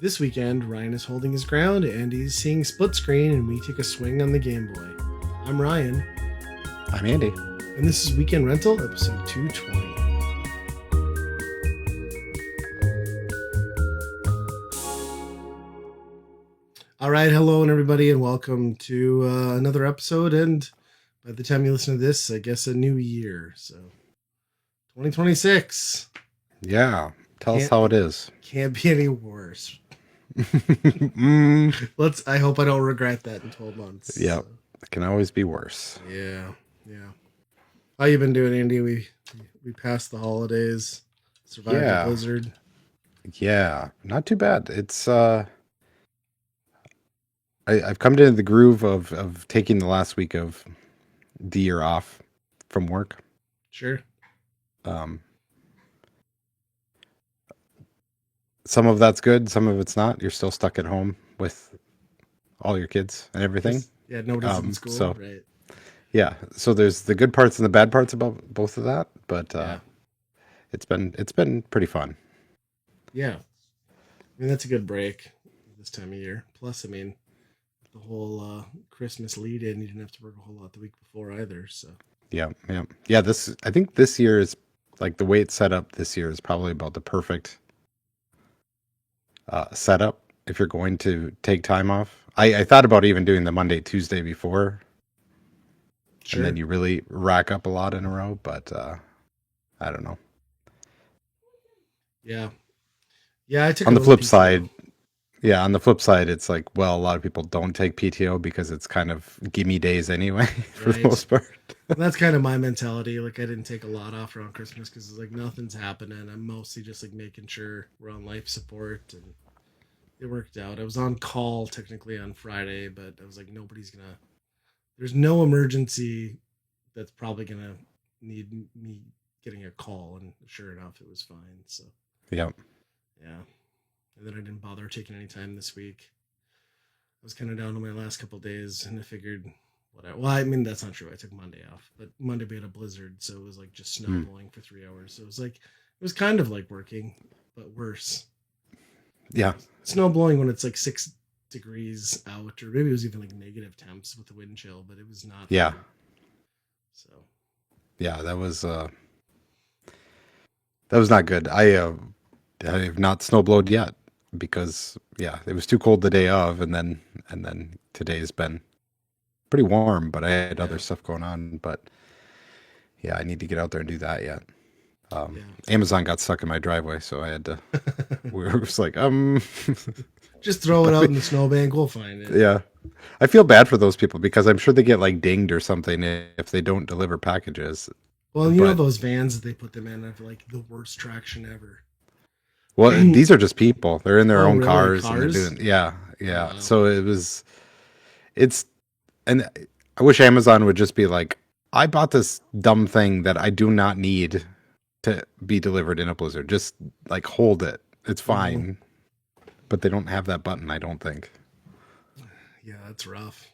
This weekend, Ryan is holding his ground, Andy's seeing split screen, and we take a swing on the Game Boy. I'm Ryan, I'm Andy. and this is Weekend Rental, episode 220. All right, hello, and everybody, and welcome to another episode. And by the time you listen to this, I guess a new year. So, 2026 Yeah, tell us can't how it is. can't be any worse. I hope I don't regret that in 12 months. Yep, it can always be worse. Yeah. How you been doing, Andy? We passed the holidays, survived the Yeah, blizzard. yeah, not too bad. I've come to the groove of taking the last week of the year off from work. Sure. Um, some of that's good, some of it's not. You're still stuck at home with all your kids and everything. Yeah, nobody's in school, So right? yeah, so there's the good parts and the bad parts about both of that, but Yeah. it's been pretty fun. Yeah. I mean, that's a good break this time of year. Plus, I mean, the whole Christmas lead in, you didn't have to work a whole lot the week before either. So, Yeah. I think this year is like the way it's set up. This year is probably about the perfect setup if you're going to take time off. I thought about even doing the Monday, Tuesday before, sure. and then you really rack up a lot in a row. But I don't know. Yeah. Yeah, I took On a the little flip PTO. side, yeah, on the flip side, it's like, well, a lot of people don't take PTO because it's kind of gimme days anyway, for the Right. most part. That's kind of my mentality. Like, I didn't take a lot off around Christmas because it's like nothing's happening. I'm mostly just like making sure we're on life support, and it worked out. I was on call technically on Friday, but I was like, there's no emergency that's probably gonna need me getting a call, and sure enough, it was fine. So Yeah, yeah, and then I didn't bother taking any time this week. I was kind of down to my last couple of days, and I figured, well, I mean that's not true. I took Monday off, but Monday we had a blizzard, so it was like just snow blowing for 3 hours. So it was kind of like working, but worse. yeah, Snow blowing when it's like 6 degrees out, or maybe it was even like negative temps with the wind chill, but it was not yeah, fun. So yeah. That was not good. I have not snowblowed yet because yeah, it was too cold the day of, and then today's been pretty warm, but I had yeah, other stuff going on. But yeah, I need to get out there and do that yet. yeah. Amazon got stuck in my driveway, so I had to. We were just like, Just throw it out in the snowbank. We'll find it. yeah. I feel bad for those people because I'm sure they get like dinged or something if they don't deliver packages. Well, you know But those vans that they put them in have like the worst traction ever. well, these are just people. They're in their Oh, own really? cars and they're Cars? doing, yeah, Oh, yeah. wow. So it's, and I wish Amazon would just be like, I bought this dumb thing that I do not need to be delivered in a blizzard. Just like hold it. It's fine. But they don't have that button, I don't think. Yeah, that's rough.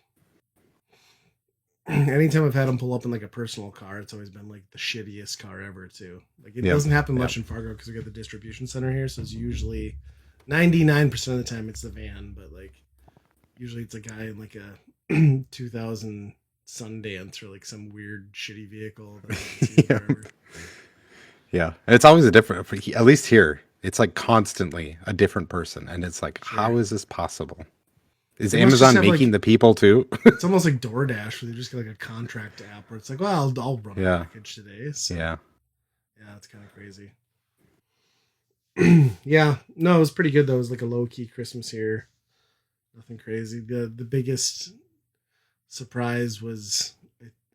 Anytime I've had them pull up in like a personal car, it's always been like the shittiest car ever, too. Like it Yeah. doesn't happen Yeah. much in Fargo because we got the distribution center here, so it's usually 99% of the time it's the van, but like usually it's a guy in like a 2000 Sundance or like some weird shitty vehicle that I haven't seen Yeah. forever. Yeah. And it's always a different, at least here, it's like constantly a different person. And it's like, Sure. how is this possible? Is They must just Amazon have, making like, the people too? it's almost like DoorDash where they just get like a contract app where it's like, well, I'll run a Yeah. package today. So Yeah. yeah, it's kind of crazy. Yeah, no, it was pretty good though. It was like a low key Christmas here. Nothing crazy. The biggest surprise was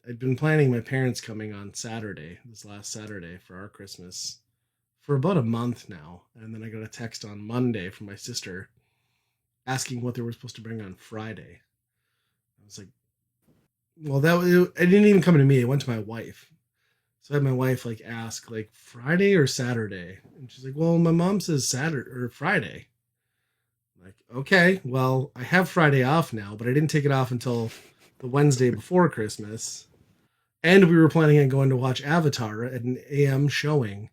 I'd been planning my parents coming on Saturday, this last Saturday for our Christmas for about a month now. And then I got a text on Monday from my sister asking what they were supposed to bring on Friday. I was like, well, it didn't even come to me. It went to my wife. So I had my wife like ask like Friday or Saturday, and she's like, "Well, my mom says Saturday or Friday." I'm like, okay, well, I have Friday off now, but I didn't take it off until the Wednesday before Christmas, and we were planning on going to watch Avatar at an AM showing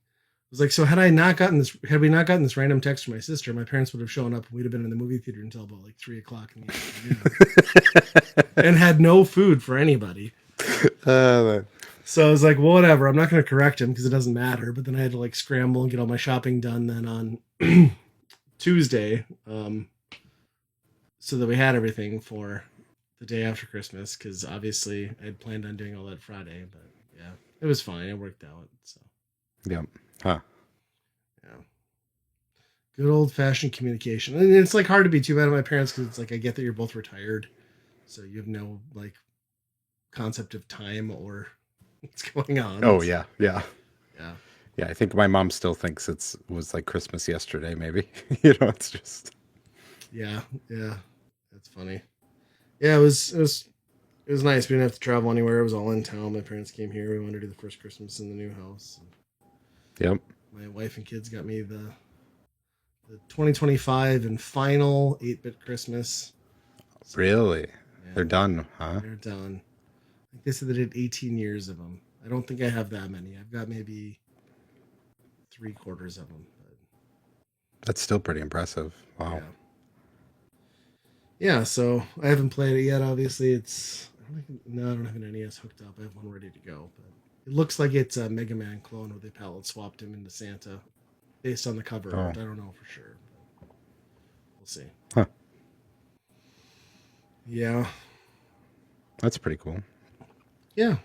was like, so had we not gotten this random text from my sister, my parents would have shown up and we'd have been in the movie theater until about like 3 o'clock in the afternoon and had no food for anybody. uh, So I was like, well, whatever. I'm not going to correct him because it doesn't matter. But then I had to like scramble and get all my shopping done then on Tuesday, so that we had everything for the day after Christmas. Because obviously I had planned on doing all that Friday, but yeah, it was fine. It worked out. So yeah. Huh. yeah, good old fashioned communication. And it's like hard to be too mad at my parents because it's like I get that you're both retired, so you have no like concept of time or what's going on. Oh yeah, yeah, Yeah. yeah. I think my mom still thinks was like Christmas yesterday. Maybe you know, it's just Yeah, yeah, that's funny. Yeah, it was nice. We didn't have to travel anywhere. It was all in town. My parents came here. We wanted to do the first Christmas in the new house. yep. My wife and kids got me the 2025 and final 8-bit Christmas. So, Really, yeah, they're done, huh? they're done. I think they said they did 18 years of them. I don't think I have that many. I've got maybe 3/4 of them. But That's still pretty impressive. Wow. yeah. Yeah, so I haven't played it yet. Obviously, I don't have an NES hooked up. I have one ready to go, but it looks like it's a Mega Man clone where they palette swapped him into Santa, based on the cover Oh, art. I don't know for sure, but we'll see. huh. Yeah, That's pretty cool. yeah.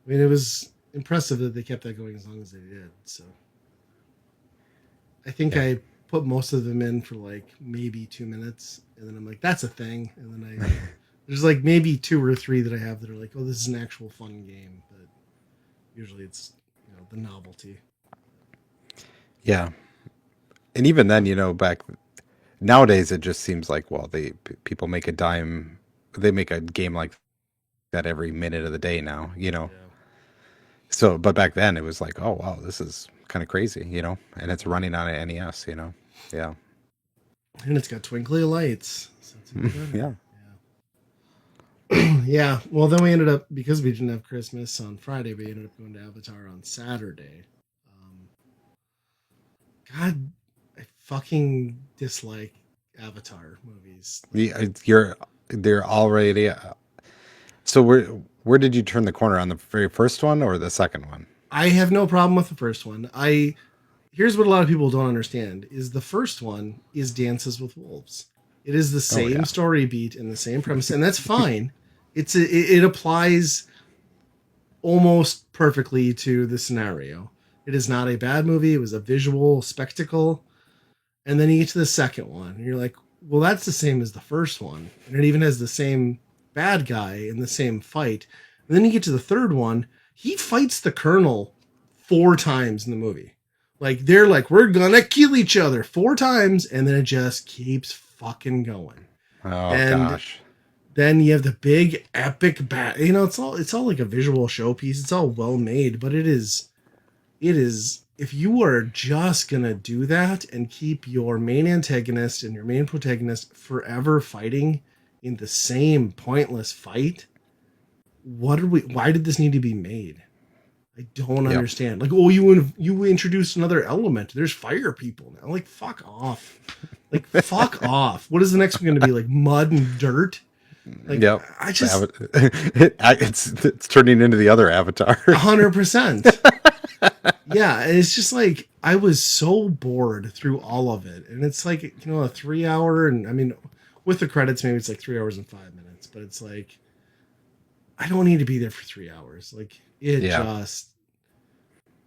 I mean, it was impressive that they kept that going as long as they did. So I think Yeah. I put most of them in for like maybe 2 minutes, and then I'm like, that's a thing, and then there's like maybe 2 or 3 that I have that are like, oh, this is an actual fun game, but usually it's the novelty. Yeah, and even then, you know, back nowadays, it just seems like well, people make a dime, they make a game like that every minute of the day now. You know, Yeah, so but back then it was like, oh wow, this is kind of crazy, you know, and it's running on an NES, you know. Yeah, and it's got twinkly lights, so it's even better. yeah. Yeah, yeah. Well, then we ended up because we didn't have Christmas on Friday. We ended up going to Avatar on Saturday. Um, God, I fucking dislike Avatar movies. Like, They're already. So where did you turn the corner on the very first one or the second one? I have no problem with the first one. Here's what a lot of people don't understand is the first one is Dances with Wolves. It is the Oh same yeah, story beat and the same premise, and that's fine. It applies almost perfectly to the scenario. It is not a bad movie. It was a visual spectacle. And then you get to the second one, and you're like, well, that's the same as the first one. And it even has the same bad guy in the same fight. And then you get to the third one, he fights the Colonel 4 times in the movie. Like, they're like, we're gonna kill each other 4 times, and then it just keeps fucking going. oh And gosh, then you have the big epic it's all like a visual showpiece. It's all well made, but it is if you are just gonna do that and keep your main antagonist and your main protagonist forever fighting in the same pointless fight, why did this need to be made? I don't yep. understand. Like, oh, you introduced another element. There's fire people now. Like, fuck off. Like, fuck off. What is the next one going to be? Like mud and dirt? Like, Yep. I just It's turning into the other Avatar. 100%. Yeah, and it's just like I was so bored through all of it, and it's like a 3 hour, and I mean, with the credits, maybe it's like 3 hours and 5 minutes, but it's like I don't need to be there for 3 hours. Like Yeah.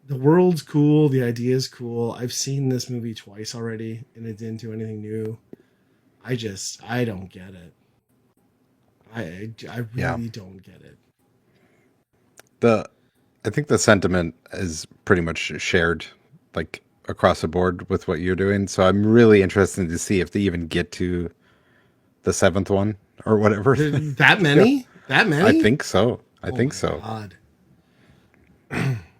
the world's cool, the idea is cool. I've seen this movie twice already, and it didn't do anything new. I don't get it. I Yeah. really don't get it. The I think the sentiment is pretty much shared like across the board with what you're doing. So I'm really interested to see if they even get to the seventh one or whatever. That Yeah. many? That I many? think so. I Oh think my so. god.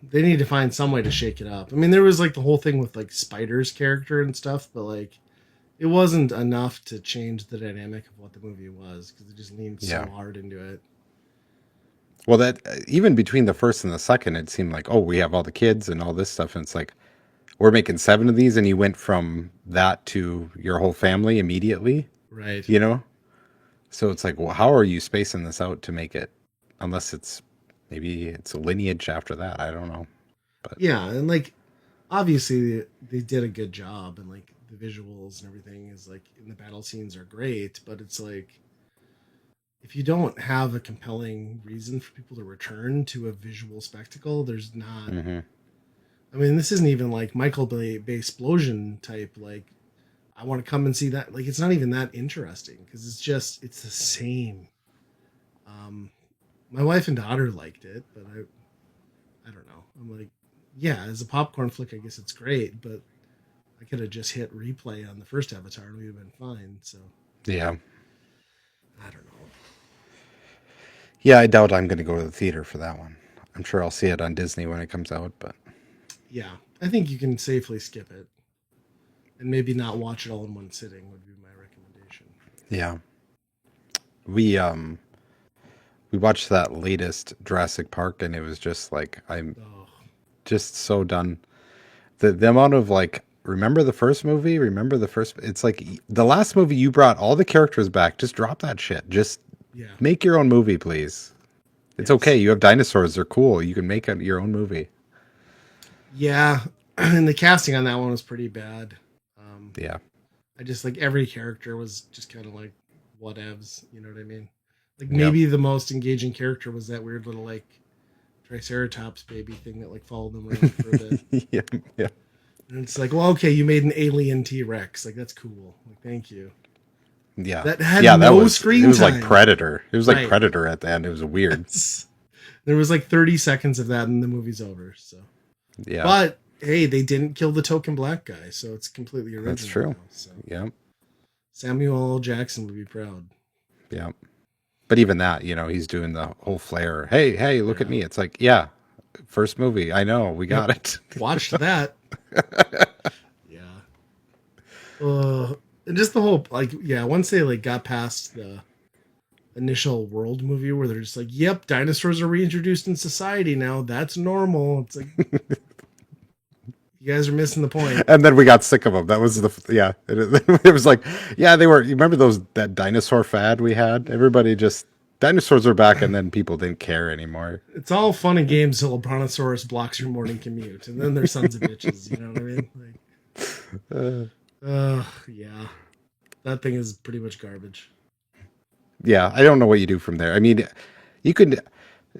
They need to find some way to shake it up. I mean, there was like the whole thing with like Spider's character and stuff, but like it wasn't enough to change the dynamic of what the movie was because it just leaned so Yeah. hard into it. Well, that even between the first and the second, it seemed like, oh, we have all the kids and all this stuff, and it's like we're making 7 of these, and you went from that to your whole family immediately, Right. you know? So it's like, well, how are you spacing this out to make it, unless it's maybe it's a lineage after that. I don't know, but Yeah, and like obviously they did a good job, and like the visuals and everything is like in the battle scenes are great, but it's like if you don't have a compelling reason for people to return to a visual spectacle, there's not. hmm I mean, this isn't even like Michael Bay explosion type. Like, I want to come and see that. Like, it's not even that interesting because it's the same. Um, my wife and daughter liked it, but I don't know. I'm like, yeah, as a popcorn flick, I guess it's great, but I could have just hit replay on the first Avatar and we'd have been fine. So yeah, I don't know. yeah. I doubt I'm going to go to the theater for that one. I'm sure I'll see it on Disney when it comes out, but Yeah, I think you can safely skip it and maybe not watch it all in one sitting would be my recommendation. yeah, we um we watched that latest Jurassic Park, and it was just like I'm Oh, just so done. The amount of like remember the first movie, remember the first. It's like the last movie you brought all the characters back. Just drop that shit. Just yeah, make your own movie, please. It's okay. yes. You have dinosaurs. They're cool. You can make your own movie. Yeah, and the casting on that one was pretty bad. Um, Yeah. I just like every character was just kind of like whatevs, you know what I mean? Like Yep. maybe the most engaging character was that weird little like Triceratops baby thing that like followed them around for a bit. yeah. Yeah. And it's like, well, okay, you made an alien T Rex, like that's cool, like thank you. Yeah. That had Yeah. That no was. It screen was like time, Predator. It was like right? Predator at the end. It was weird. Yes. There was like 30 seconds of that, and the movie's over. So, Yeah. but hey, they didn't kill the token black guy, so it's completely That's original true. now. So Yeah. Samuel L. Jackson would be proud. Yeah. But even that, he's doing the whole flair. Hey, hey, look at Yeah. me. It's like, yeah, first movie. I know. We got Yep. it. Watched that. Yeah. And just the whole like yeah, once they like got past the initial world movie where they're just like, "Yep, dinosaurs are reintroduced in society now. That's normal." It's like you guys are missing the point. And then we got sick of them. That was yeah. It was like, yeah, they were. You remember that dinosaur fad we had? Everybody just dinosaurs are back, and then people didn't care anymore. It's all fun and games till a brontosaurus blocks your morning commute, and then they're sons of bitches. You know what I mean? Uh, Yeah, that thing is pretty much garbage. yeah, I don't know what you do from there. I mean, you could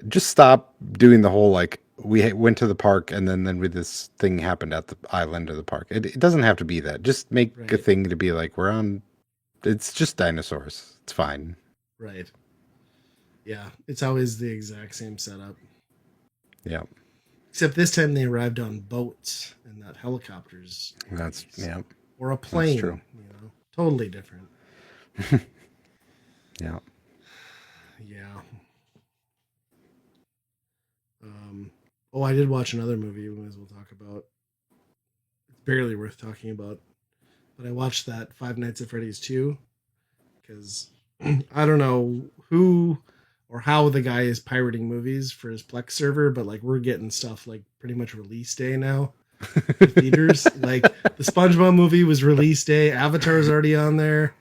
just stop doing the whole like we went to the park and then with this thing happened at the island or the park. It doesn't have to be that. Just make a Right, thing to be like we're on. It's just dinosaurs. It's fine. right. Yeah, it's always the exact same setup, Yeah, except this time they arrived on boats and not helicopters, that's movies. yeah, Or a that's true. plane. Totally different. Yeah. Yeah. Oh, I did watch another movie we might as well talk about. It's barely worth talking about, but I watched that Five Nights at Freddy's 2 because I don't know who or how the guy is pirating movies for his Plex server, but like we're getting stuff like pretty much release day now for theaters. Like the SpongeBob movie was release day, Avatar's already on there.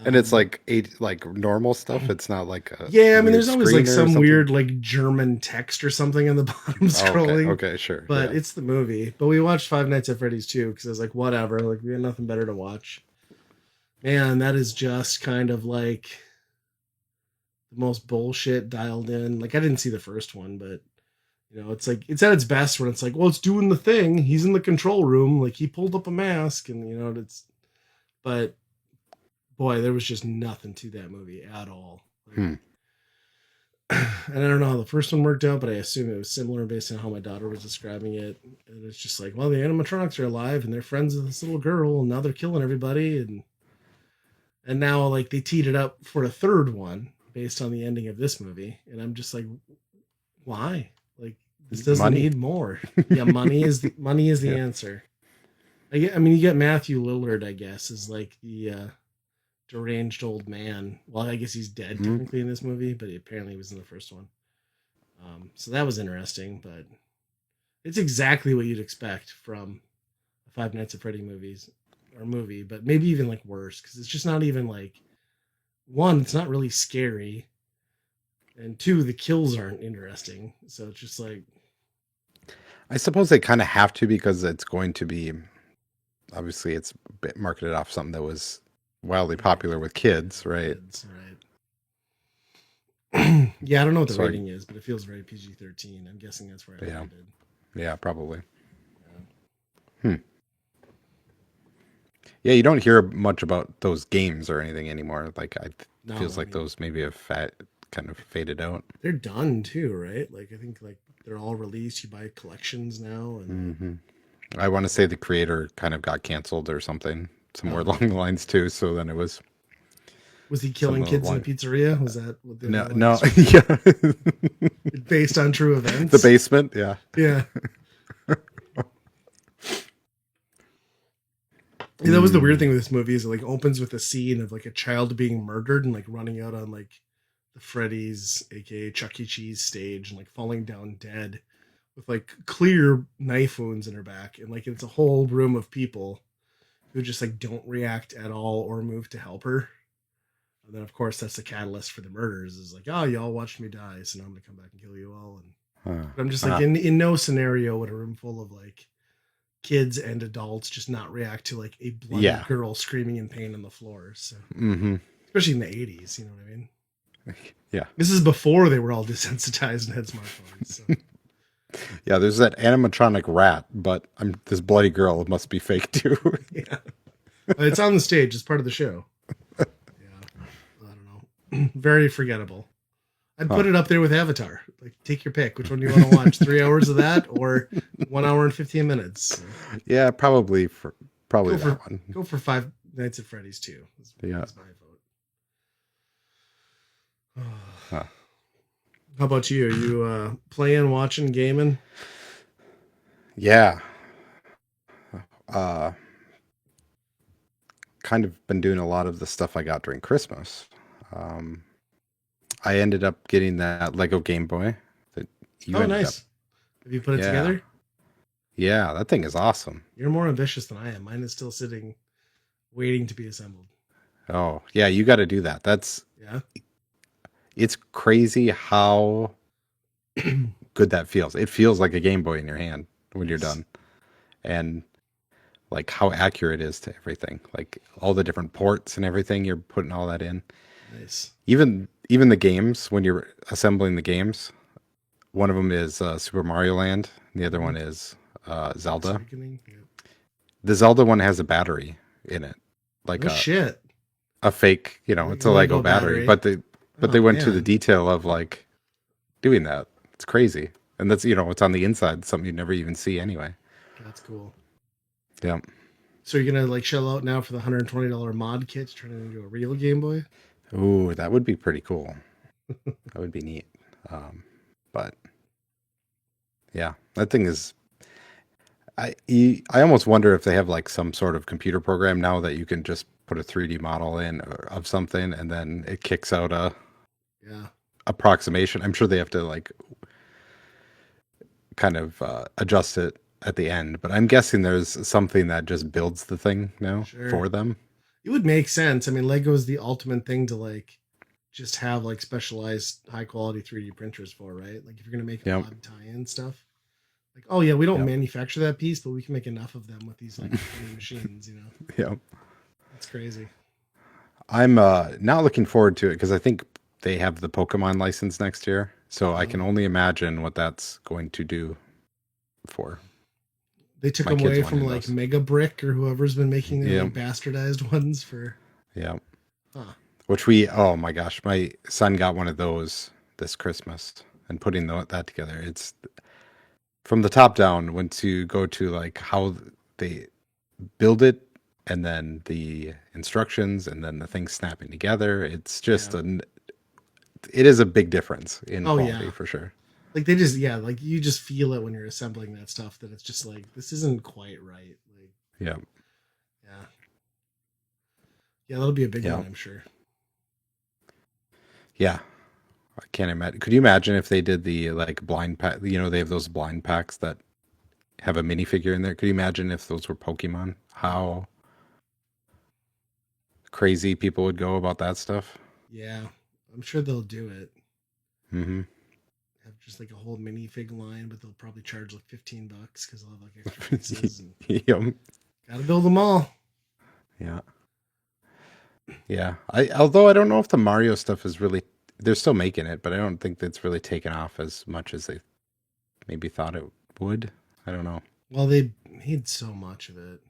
And it's Um, like like normal stuff. It's not like a yeah, I mean, weird there's always like screener or some something. weird like German text or something on the bottom Oh, okay. scrolling, Okay. Sure. but Yeah. it's the movie. But we watched Five Nights at Freddy's 2 because I was like, whatever, like we had nothing better to watch. Man, that is just kind of like the most bullshit dialed in. Like I didn't see the first one, but it's like it's at its best when it's like, well, it's doing the thing. He's in the control room, like he pulled up a mask, and it's. But boy, there was just nothing to that movie at all. Like, Hmm. and I don't know how the first one worked out, but I assume it was similar based on how my daughter was describing it. And it's just like, well, the animatronics are alive and they're friends with this little girl, and now they're killing everybody, and now like they teed it up for a third one based on the ending of this movie, and I'm just like, why? Like this doesn't Money. need more. Yeah, money is the Yeah. answer. I mean, you get Matthew Lillard, I guess, is like the deranged old man. Well, I guess he's dead Mhm. technically in this movie, but he apparently was in the first one. So that was interesting, but it's exactly what you'd expect from a Five Nights at Freddy movie, but maybe even like worse because it's just not even like one, it's not really scary, and two, the kills aren't interesting. So it's just like I suppose they kind of have to because it's going to be obviously it's marketed off something that was wildly right, popular with yeah, kids, right? kids, right. Yeah, I don't know what the So I, rating is, but it feels very PG-13. I'm guessing that's where I yeah, landed. yeah, probably. Yeah. Hmm. Yeah, you don't hear much about those games or anything anymore. Like I No, feels I like mean those maybe have kind of faded out. they're done too, right? Like I think like they're all released. You buy collections now, and Hmm. I want to say the creator kind of got canceled or something, somewhere oh, along the lines too. So then it was was he something killing kids in a along. pizzeria? Was that what the No, underlying no, story? yeah, Based on true the events? basement, yeah, Yeah. Yeah, that was the weird mm, thing with this movie is it like opens with a scene of like a child being murdered and like running out on like the Freddy's, aka Chuck E. Cheese stage and like falling down dead with like clear knife wounds in her back and like it's a whole room of people who just like don't react at all or move to help her. And then of course that's the catalyst for the murders is like, oh, y'all watched me die, so now I'm gonna come back and kill you all. And uh, but I'm just like uh, in no scenario would a room full of like kids and adults just not react to like a bloody yeah, girl screaming in pain on the floor. So hmm, especially in the 80s, you know what I mean? yeah, This is before they were all desensitized and had smartphones. So yeah. There's that animatronic rat, but this bloody girl must be fake too. yeah, it's on the stage. It's part of the show. Yeah, I don't know. Very forgettable. I'd Huh. put it up there with Avatar. Like, take your pick. Which one do you want to watch? 3 hours of that or 1 hour and 15 minutes? So, Yeah, probably go that for one. go for Five Nights at Freddy's too. Yeah. Is my vote. Huh. How about you? Are you playing, watching, gaming? Yeah. Uh, kind of been doing a lot of the stuff I got during Christmas. Um, I ended up getting that Lego Game Boy that you Oh, ended up. nice. Have you put it Yeah. together? Yeah, that thing is awesome. You're more ambitious than I am. Mine is still sitting, waiting to be assembled. Oh, yeah, you got to do that. Yeah. It's crazy how good that feels. It feels like a Game Boy in your hand when you're Nice. done. And like how accurate it is to everything. Like all the different ports and everything, you're putting all that in. Nice. Even the games when you're assembling the games, one of them is Super Mario Land, and the other Mm-hmm. one is Link's Zelda. Awakening. Yeah. The Zelda one has a battery in it, like No shit. a fake, Like it's a a Lego Lego battery, battery. but they Oh went to the man. detail of like doing that. It's crazy, and that's it's on the inside, something you never even see anyway. That's cool. Yeah. So you're gonna like shell out now for the $120 mod kit to turn it into a real Game Boy? Ooh, that would be pretty cool. That would be neat. Um, but yeah, that thing is. I almost wonder if they have like some sort of computer program now that you can just put a 3D model in of something and then it kicks out a Yeah. approximation. I'm sure they have to like kind of adjust it at the end, but I'm guessing there's something that just builds the thing now Sure. for them. It would make sense. I mean, Lego is the ultimate thing to like just have like specialized high quality 3D printers for, right? Like if you're gonna make Yep. mod tie-in stuff, like, oh yeah, we don't Yep. manufacture that piece, but we can make enough of them with these like tiny machines, you know. Yep. That's crazy. I'm not looking forward to it because I think they have the Pokemon license next year, so I can Oh. only imagine what that's going to do for They took my them kids away from wanting like those. Mega Brick or whoever's been making their Yep. like bastardized ones for Yep. huh. Which oh my gosh, my son got one of those this Christmas and putting that together. It's from the top down when to go to like how they build it and then the instructions and then the things snapping together. It's just Yeah. it is a big difference in Oh quality yeah. for sure. Like they just yeah, like you just feel it when you're assembling that stuff that it's just like this isn't quite right. Like Yeah. yeah. Yeah, that'll be a big one, Yeah. I'm sure. Yeah. I can't imagine. Could you imagine if they did the like blind pack? You know, they have those blind packs that have a minifigure in there. Could you imagine if those were Pokemon? How crazy people would go about that stuff? Yeah, I'm sure they'll do it. Hmm. Have just like a whole minifig line, but they'll probably charge like $15 because they'll have like extra pieces and Yep. gotta build them all. Yeah. Yeah. I although I don't know if the Mario stuff is really they're still making it, but I don't think that's really taken off as much as they maybe thought it would. I don't know. Well, they made so much of it.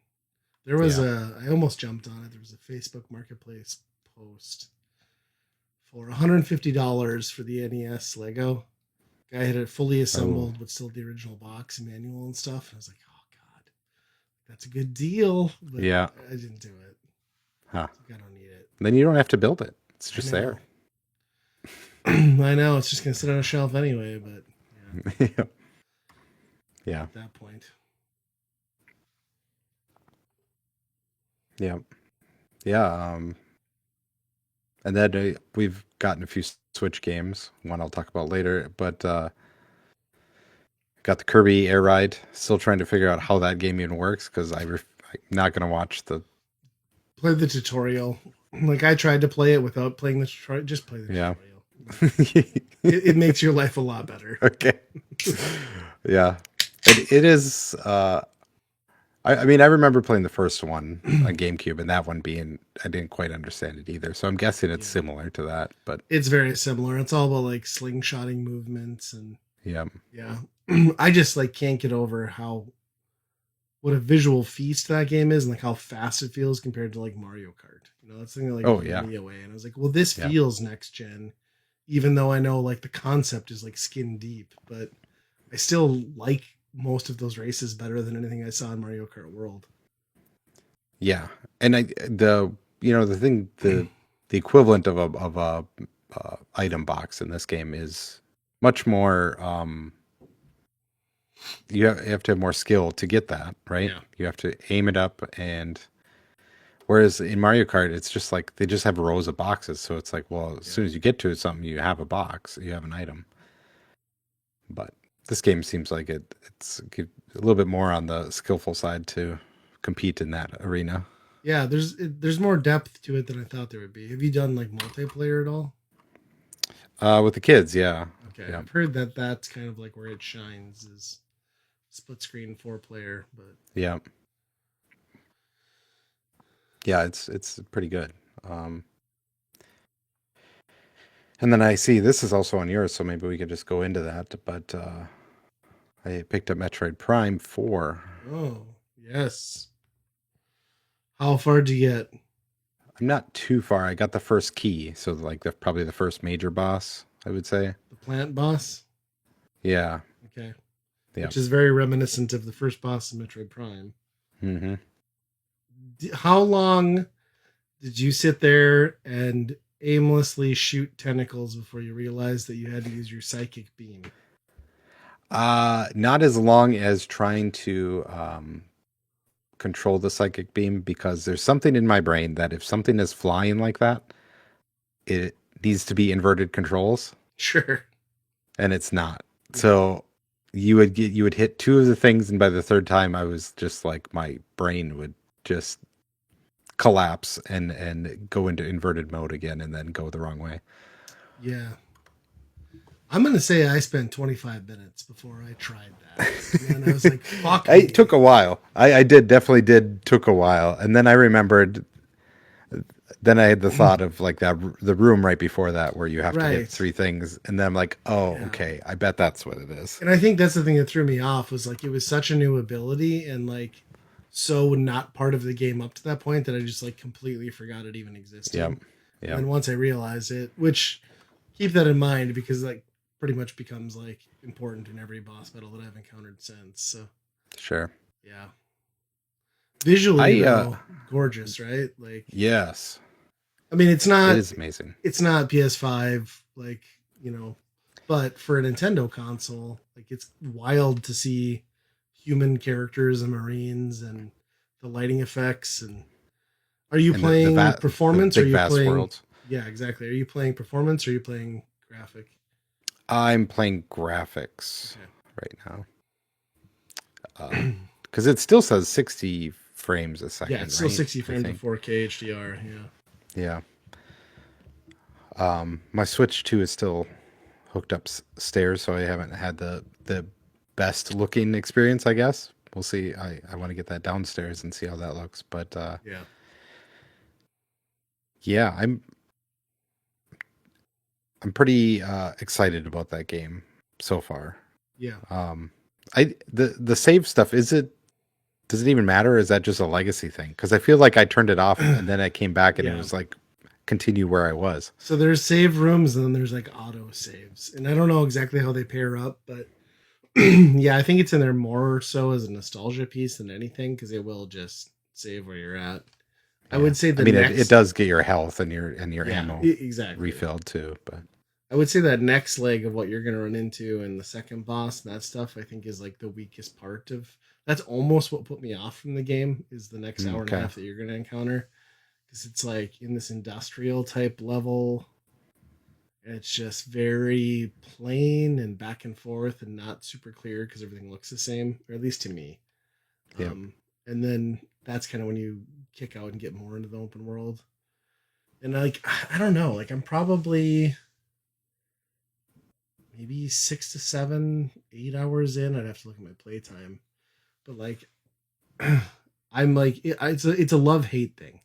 There was Yeah. I almost jumped on it. There was a Facebook Marketplace post for $150 for the NES Lego. Guy had it fully Oh, assembled, but still the original box and manual and stuff. And I was like, oh god, that's a good deal, but yeah. I didn't do it. Huh. I don't need it. Then you don't have to build it. It's I just know. there. I know. It's just gonna sit on a shelf anyway. But yeah, Yeah. Yeah. at that point, Yeah. Yeah. And then we've gotten a few Switch games. One I'll talk about later, but got the Kirby Air Ride. Still trying to figure out how that game even works because I'm not going to watch the. play the tutorial. Like I tried to play it without playing the tutorial. Just play the Yeah. tutorial. It makes your life a lot better. Okay. Yeah. It is. I mean, I remember playing the first one on GameCube, and that one being I didn't quite understand it either. So I'm guessing it's Yeah. similar to that. But It's very similar. It's all about like slingshotting movements and yeah. yeah. I just like can't get over how what a visual feast that game is and like how fast it feels compared to like Mario Kart. You know, that's something that like Oh blew yeah. me away. And I was like, well, this Yeah. feels next gen, even though I know like the concept is like skin deep, but I still like most of those races better than anything I saw in Mario Kart World. Yeah, and the the thing the equivalent of a item box in this game is much more. You have to have more skill to get that right. Yeah. You have to aim it up, and whereas in Mario Kart, it's just like they just have rows of boxes. So it's like, well, as Yeah. soon as you get to something, you have a box, you have an item. But this game seems like it's a little bit more on the skillful side to compete in that arena. Yeah, there's more depth to it than I thought there would be. Have you done like multiplayer at all? With the kids, yeah, Okay, yeah, I've heard that that's kind of like where it shines is split screen 4 player, but yeah. Yeah, it's pretty good. Um, and then I see this is also on yours, so maybe we could just go into that. But I picked up Metroid Prime 4. oh yes. How far do you get? I'm not too far. I got the first key, so like probably the first major boss, I would say. The plant boss? Yeah, Okay. yeah. Which is very reminiscent of the first boss of Metroid Prime. Hmm. How long did you sit there and aimlessly shoot tentacles before you realized that you had to use your psychic beam? Not as long as trying to control the psychic beam because there's something in my brain that if something is flying like that, it needs to be inverted controls. Sure. And it's not. Yeah. So you would hit two of the things, and by the third time, I was just like my brain would just collapse and go into inverted mode again, and then go the wrong way. Yeah. I'm gonna say I spent 25 minutes before I tried that. And then I was like, fuck It me. took a while. I did definitely did took a while, and then I remembered. Then I had the thought of like that the room right before that where you have to hit Right. three things, and then I'm like, oh, Yeah. okay, I bet that's what it is. And I think that's the thing that threw me off was like it was such a new ability and like so not part of the game up to that point that I just like completely forgot it even existed. Yeah, And yeah, then once I realized it, which keep that in mind because like pretty much becomes like important in every boss battle that I've encountered since. So sure. yeah. Visually I though, gorgeous, right? Like yes, I mean it is amazing. it's not PS5 like, but for a Nintendo console, like it's wild to see human characters and marines and the lighting effects and are you And playing the performance or are big you vast playing worlds. yeah, exactly. Are you playing performance or are you playing graphic? I'm playing graphics Okay. right now. Because it still says 60 frames a Yeah, second, it's still right? 60 I frames of think. 4K HDR. Yeah. Yeah. My Switch 2 is still hooked upstairs, so I haven't had the best looking experience, I guess. We'll see. I want to get that downstairs and see how that looks. But Yeah. yeah, I'm pretty excited about that game so far. Yeah. Um, the save stuff, is it, does it even matter? Or is that just a legacy thing? Because I feel like I turned it off and then I came back and it Yeah. was like continue where I was. So there's save rooms and then there's like auto saves. And I don't know exactly how they pair up, but yeah, I think it's in there more so as a nostalgia piece than anything because it will just save where you're at. I Yeah, would say I the mean it next, does get your health and your yeah, ammo exactly. refilled too, but I would say that next leg of what you're going to run into and the second boss, and that stuff, I think is like the weakest part of. That's almost what put me off from the game is the next hour and a okay. half that you're going to encounter because it's like in this industrial type level. And it's just very plain and back and forth and not super clear because everything looks the same, or at least to me. Yeah. And then that's kind of when you kick out and get more into the open world. And like, I don't know, like I'm probably maybe 6 to 7, 8 hours in. I'd have to look at my playtime, but like, I'm like, it's a love hate thing.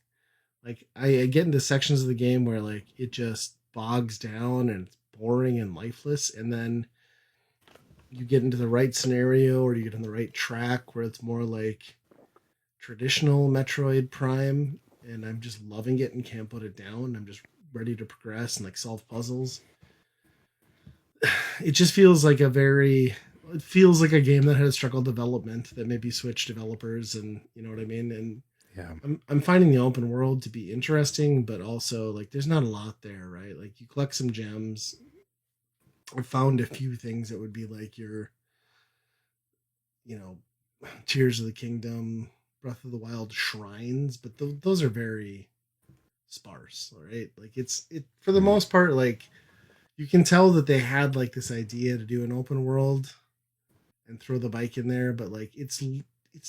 Like I get into sections of the game where like it just bogs down and it's boring and lifeless, and then you get into the right scenario or you get on the right track where it's more like traditional Metroid Prime, and I'm just loving it and can't put it down. I'm just ready to progress and like solve puzzles. It just feels like it feels like a game that had a struggle development that maybe switched developers, and you know what I mean. And Yeah. I'm finding the open world to be interesting, but also like there's not a lot there, right? Like you collect some gems. I found a few things that would be like your, you know, Tears of the Kingdom, Breath of the Wild shrines, but those are very sparse, right? Like it for the Mm. most part, like you can tell that they had like this idea to do an open world and throw the bike in there, but like it's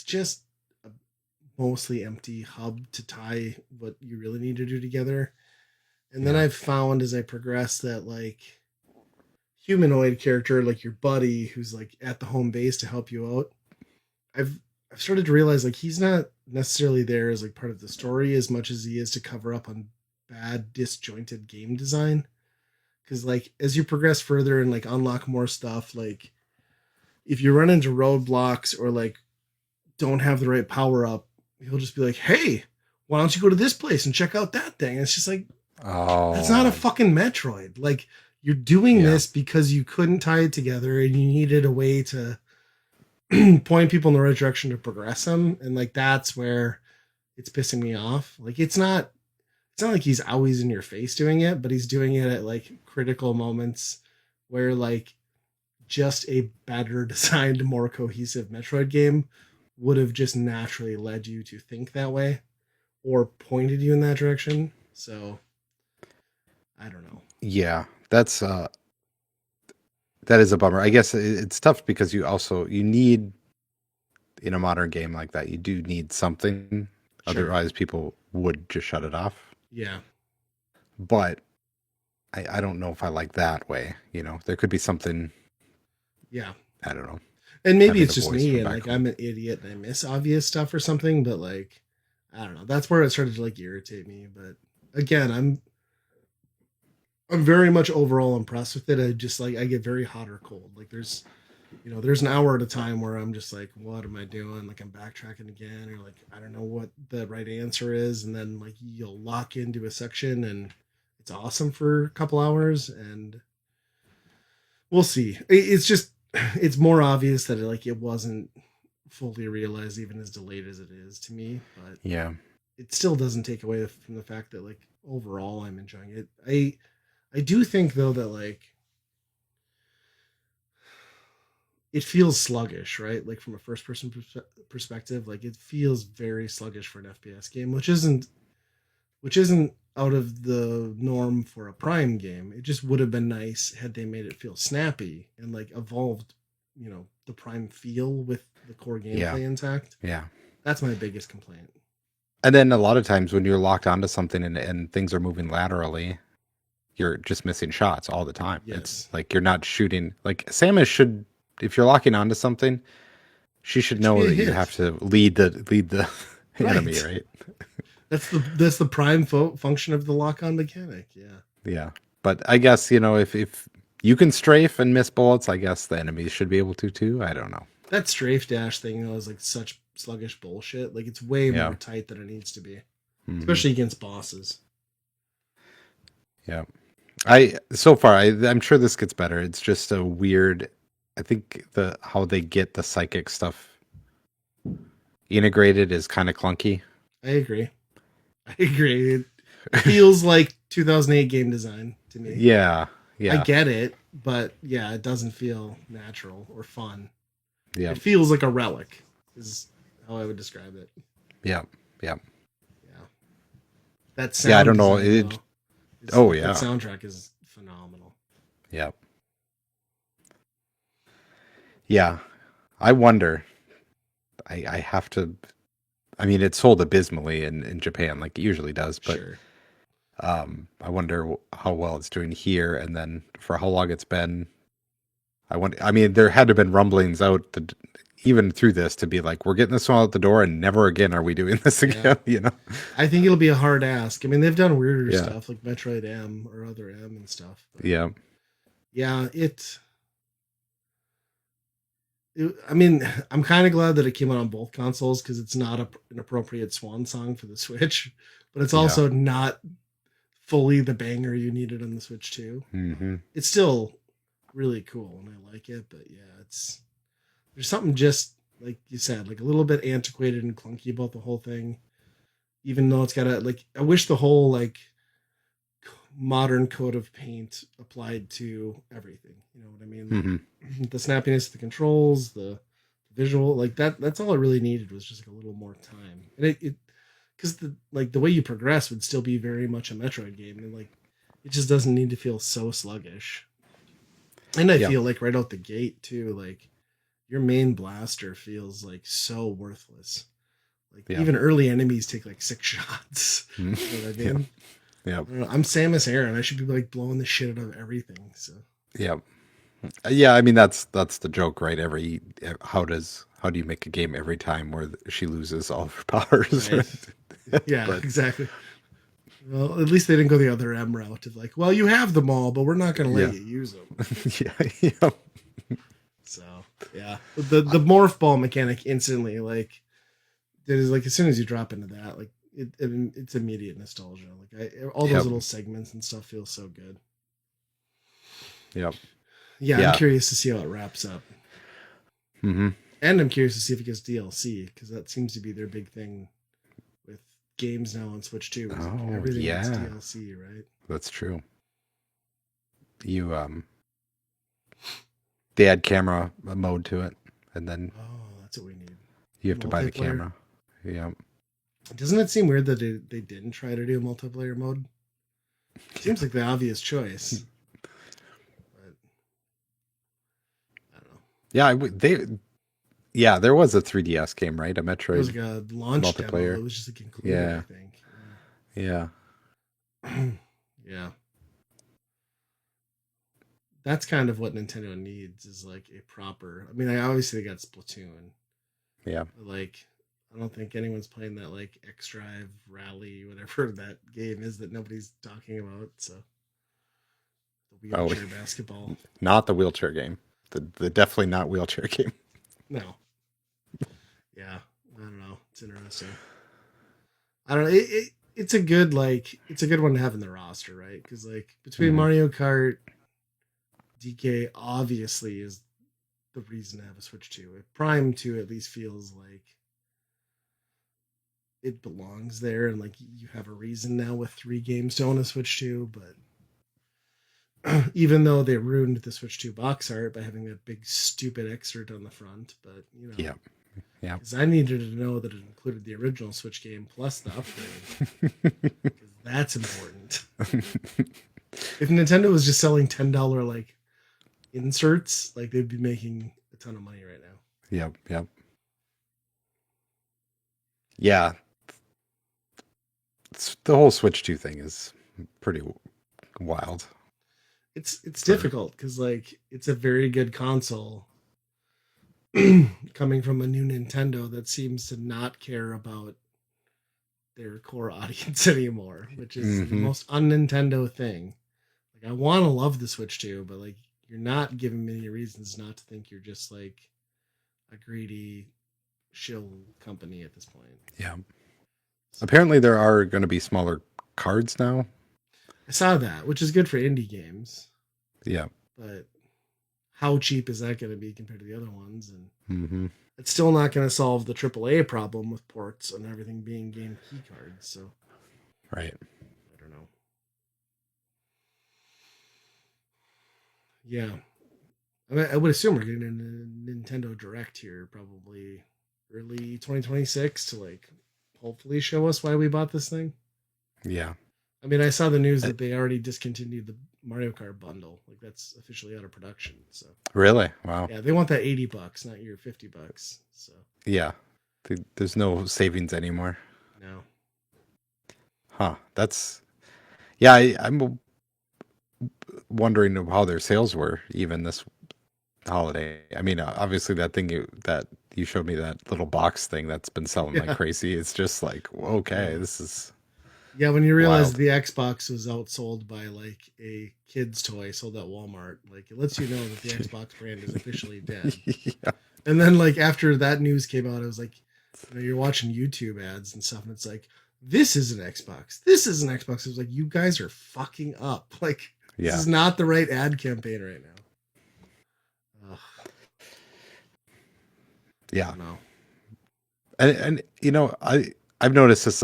just a mostly empty hub to tie what you really need to do together. And then Yeah. I've found as I progress that like humanoid character, like your buddy who's like at the home base to help you out, I've I've started to realize like he's not necessarily there as like part of the story as much as he is to cover up on bad disjointed game design. Because like as you progress further and like unlock more stuff, like if you run into roadblocks or like don't have the right power up, he'll just be like, "Hey, why don't you go to this place and check out that thing?" And it's just like that's not a Oh, fucking Metroid. Like you're doing yeah. this because you couldn't tie it together and you needed a way to point people in the right direction to progress them, and like that's where it's pissing me off. Like it's not like he's always in your face doing it, but he's doing it at like critical moments where like just a better designed, more cohesive Metroid game would have just naturally led you to think that way or pointed you in that direction. So I don't know. Yeah. That is a bummer. I guess it's tough because you need, in a modern game like that, you do need something. Sure. Otherwise people would just shut it off. Yeah. But I don't know if I like that way. There could be something, Yeah. I don't know, And maybe having it's the just voice me from and back like home. I'm an idiot and I miss obvious stuff or something, but like I don't know. That's where it started to like irritate me. But again, I'm very much overall impressed with it. I just like I get very hot or cold. Like there's an hour at a time where I'm just like, what am I doing? Like I'm backtracking again, or like I don't know what the right answer is, and then like you'll lock into a section and it's awesome for a couple hours, and we'll see. It's just it's more obvious that like it wasn't fully realized even as delayed as it is to me, but Yeah. it still doesn't take away from the fact that like overall I'm enjoying it. I do think though that like it feels sluggish, right? Like from a first person perspective, like it feels very sluggish for an FPS game, which isn't out of the norm for a Prime game. It just would have been nice had they made it feel snappy and like evolved, the Prime feel with the core Yeah. gameplay intact. Yeah. That's my biggest complaint. And then a lot of times when you're locked onto something and things are moving laterally, you're just missing shots all the time. It's Yes. like you're not shooting. Like Samus should, if you're locking onto something, she should It should be know a that you hit. have to lead the enemy, Right. right? That's the prime function of the lock-on mechanic. Yeah. Yeah. But I guess, if you can strafe and miss bullets, I guess the enemies should be able to too. I don't know. That strafe dash thing is like such sluggish bullshit. Like it's way Yeah. more tight than it needs to be, Mhm. especially against bosses. Yeah. I'm sure this gets better. It's just a weird, I think how they get the psychic stuff integrated is kind of clunky. I agree. It feels like 2008 game design to me. Yeah. I Yeah. get it, but yeah, it doesn't feel natural or fun. Yeah. It feels like a relic, is how I would describe it. Yeah. Yeah. Yeah. That sound. Yeah, I don't know. design, Yeah. That soundtrack is phenomenal. Yeah. Yeah. I wonder. I have to. I mean, it sold abysmally in Japan, like it usually does, but Sure. I wonder how well it's doing here, and then for how long it's been. I mean, there had to have been rumblings out even through this to be like, we're getting this one out the door, and never again are we doing this again. Yeah. I think it'll be a hard ask. I mean, they've done weirder Yeah. stuff like Metroid M or other M and stuff. But Yeah. yeah, I mean, I'm kind of glad that it came out on both consoles because it's not an appropriate swan song for the Switch, but it's also not fully the banger you needed on the Switch too. Mm-hmm. It's still really cool and I like it, but yeah, there's something just like you said, like a little bit antiquated and clunky about the whole thing. Even though it's got I wish the whole like modern coat of paint applied to everything. You know what I mean? Mm-hmm. The snappiness of the controls, the visual, like that's all it really needed was just like a little more time. And it because the way you progress would still be very much a Metroid game, and like it just doesn't need to feel so sluggish. And I feel like right out the gate too, like your main blaster feels like so worthless. Like even early enemies take like 6 shots. You know what I mean? Yeah. I'm Samus Aran. I should be like blowing the shit out of everything. So yeah. Yeah, I mean that's the joke, right? How do you make a game every time where she loses all of her powers? Right. Yeah, exactly. Well, at least they didn't go the other M route of like, well, you have them all, but we're not going to let you use them. Yeah. So yeah, the morph ball mechanic instantly like it is like as soon as you drop into that, like it's immediate nostalgia. Like all those little segments and stuff feel so good. Yep. Yeah, I'm curious to see how it wraps up. Mm-hmm. And I'm curious to see if it gets DLC because that seems to be their big thing with games now on Switch 2. Everything gets DLC, right? That's true. They add camera mode to it, and then that's what we need. You have to buy the camera. Yeah. Doesn't it seem weird that they didn't try to do a multiplayer mode? Seems like the obvious choice. But I don't know. Yeah, there was a 3DS game, right? A Metroid. It was like a launch multiplayer. Demo. It was just like included, I think. Yeah. Yeah. That's kind of what Nintendo needs is like a proper. I mean, I obviously got Splatoon. Yeah. But like, I don't think anyone's playing that like X Drive Rally, whatever that game is that nobody's talking about. So the wheelchair basketball. Not the wheelchair game. The definitely not wheelchair game. No. Yeah, I don't know. It's interesting. I don't know. It's a good one to have in the roster, right? Because like between Mario Kart, DK obviously is the reason to have a Switch 2. Prime 2 at least feels like it belongs there, and like you have a reason now with 3 games to own a Switch 2. But even though they ruined the Switch 2 box art by having that big stupid excerpt on the front, but you know, because I needed to know that it included the original Switch game plus the upgrade. Because That's important. If Nintendo was just selling $10 like inserts, like they'd be making a ton of money right now. Yep, yep. Yeah, the whole Switch 2 thing is pretty wild. It's For difficult because like it's a very good console coming from a new Nintendo that seems to not care about their core audience anymore, which is the hmm most un-Nintendo thing. Like I want to love the Switch 2, but like you're not giving me any reasons not to think you're just like a greedy shill company at this point. Yeah. So Apparently, there are going to be smaller cards now. I saw that, which is good for indie games, Yeah. but how cheap is that going to be compared to the other ones? And hmm it's still not going to solve the AAA problem with ports and everything being game key cards. So Right. I don't know. Yeah, I mean, I would assume we're getting a Nintendo Direct here, probably early 2026 to like hopefully show us why we bought this thing. Yeah. I mean, I saw the news Uh, that they already discontinued the Mario Kart bundle. Like that's officially out of production. So Really? Wow. yeah, they want that $80, not your $50. So Yeah. There's no savings anymore. no, Huh. That's yeah. I'm wondering how their sales were even this holiday. I mean, obviously that thing that you showed me, that little box thing that's been selling like yeah, crazy. It's just like okay, yeah, this is yeah. When you realize wild. the Xbox was outsold by like a kid's toy sold at Walmart, like it lets you know that the Xbox brand is officially dead. Yeah. And then like after that news came out, I was like, you're watching YouTube ads and stuff, and it's like, this is an Xbox. This is an Xbox. It was like, you guys are fucking up. Like, this Yeah. is not the right ad campaign right now. Ugh, I Yeah. don't know. And I've noticed this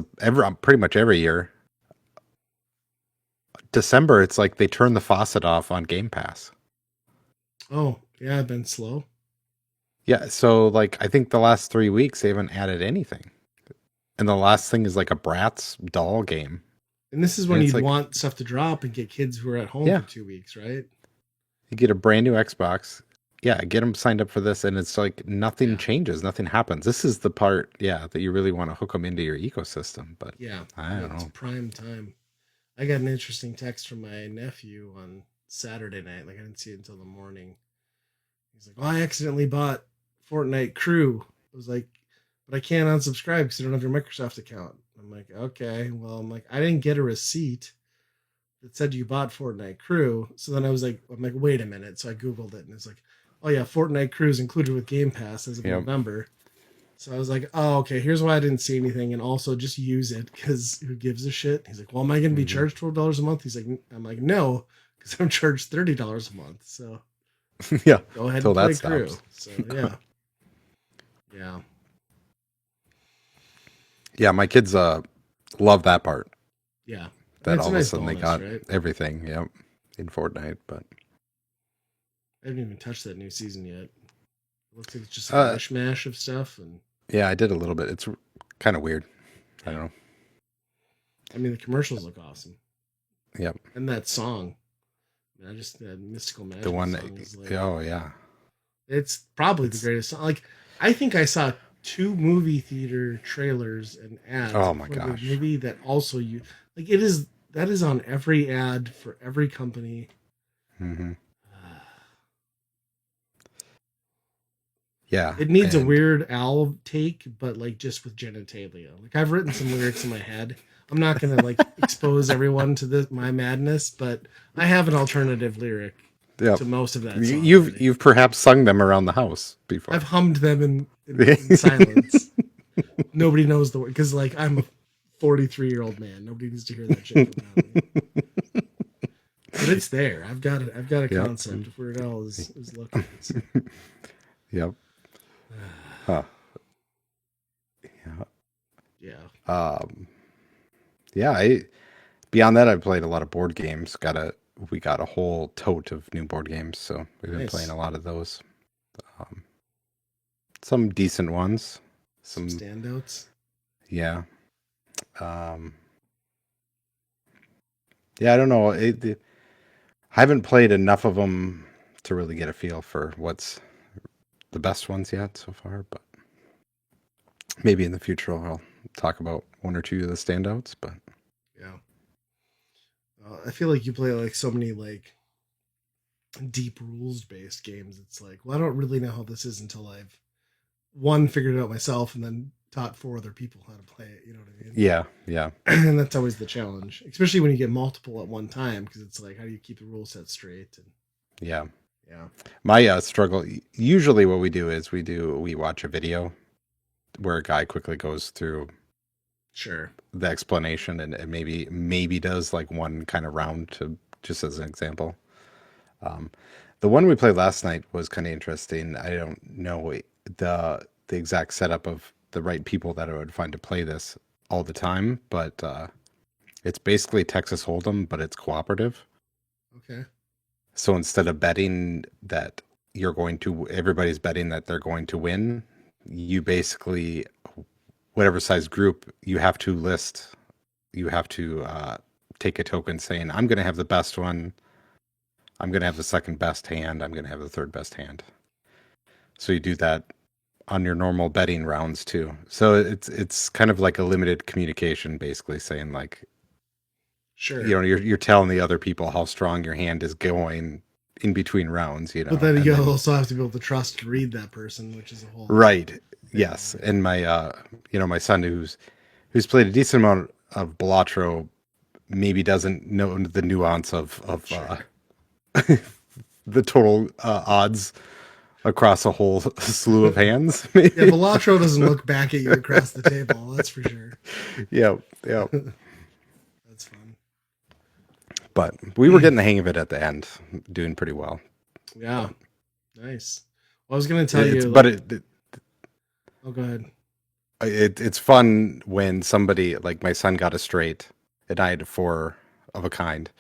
pretty much every year. December, it's like they turn the faucet off on Game Pass. Oh, yeah, I've been slow. Yeah, so like I think the last 3 weeks they haven't added anything, and the last thing is like a Bratz doll game, And this is and when it's you'd like, want stuff to drop and get kids who are at home yeah, for 2 weeks, right? you get a brand new Xbox, yeah, get them signed up for this, and it's like nothing Yeah. changes, nothing happens. This is the part, yeah, that you really want to hook them into your ecosystem, but Yeah. I don't It's know. prime time. I got an interesting text from my nephew on Saturday night. Like, I didn't see it until the morning. He's like, "Oh, I accidentally bought Fortnite Crew." I was like, "But I can't unsubscribe because I don't have your Microsoft account." I'm like, "Okay." Well, I'm like, I didn't get a receipt that said you bought Fortnite Crew. So then I'm like, wait a minute. So I Googled it and it's like, oh yeah, Fortnite Crew is included with Game Pass as of Yep. November. So I was like, oh, okay, here's why I didn't see anything. And also just use it because who gives a shit? He's like, well, am I going to be hmm charged $12 a month? He's like, I'm like, no, because I'm charged $30 a month. So Yeah, go ahead till and that play Crew. stops. So yeah. Yeah. Yeah, my kids love that part. Yeah. And That it's all a of a nice sudden they bonus, got right? everything, yep, in Fortnite. But I haven't even touched that new season yet. It looks like it's just like a uh, mishmash of stuff. And yeah, I did a little bit. It's kind of weird. I yeah, don't know. I mean, the commercials look awesome. Yep, And that song, I just that mystical the magical one. song is like Oh yeah, it's probably the it's greatest song. Like I think I saw two movie theater trailers and ads oh my for the gosh. movie that also you like it is that is on every ad for every company. hmm Yeah, It needs a and weird owl take, but like just with genitalia. Like I've written some lyrics in my head. I'm not gonna like expose everyone to this my madness, but I have an alternative lyric yep, to most of that song you've already. you've perhaps sung them around the house I've before. hummed them in silence. Nobody knows the word because like I'm a 43-year-old man. Nobody needs to hear that shit coming out of me. But it's there. I've got it. I've got a Yep, concept of where it all is located. So. yep. Huh. Yeah. Yeah. Um. Yeah. Beyond that, I've played a lot of board games. We got a whole tote of new board games, so we've been playing Nice. a lot of those. Um, some decent ones. Some Some standouts. yeah. Um, Yeah, I don't know. I haven't played enough of them to really get a feel for what's the best ones yet so far, but maybe in the future I'll talk about one or two of the standouts. But Yeah. I feel like you play like so many like deep rules based games. It's like, well, I don't really know how this is until I've one figured it out myself and then taught four other people how to play it. You know what I mean? yeah, yeah, And that's always the challenge, especially when you get multiple at one time, because it's like, how do you keep the rule set straight? And yeah. yeah, My struggle, usually what we do is we watch a video where a guy quickly goes through sure, the explanation and maybe does like one kind of round to just as an example. Um, the one we played last night was kind of interesting. I don't know the exact setup of the right people that I would find to play this all the time, but it's basically Texas Hold'em, but it's cooperative. okay, So instead of betting that everybody's betting that they're going to win, you basically, whatever size group, you have to take a token saying, I'm going to have the best one. I'm going to have the second best hand. I'm going to have the third best hand. So you do that on your normal betting rounds too. So it's kind of like a limited communication, basically saying like, sure. you're telling the other people how strong your hand is going in between rounds, But then and you then also have to be able to trust to read that person, which is a whole right, thing, yes. right? And my my son who's played a decent amount of Balatro maybe doesn't know the nuance of Sure. the total odds across a whole slew of hands. Yeah, Balatro doesn't look back at you across the table. That's for sure. Yeah, yeah. That's fun. But we were getting the hang of it at the end, doing pretty well. Yeah, But nice. Well, I was gonna tell it's you, but like, it, oh, go ahead. it's fun when somebody like my son got a straight and I had four of a kind,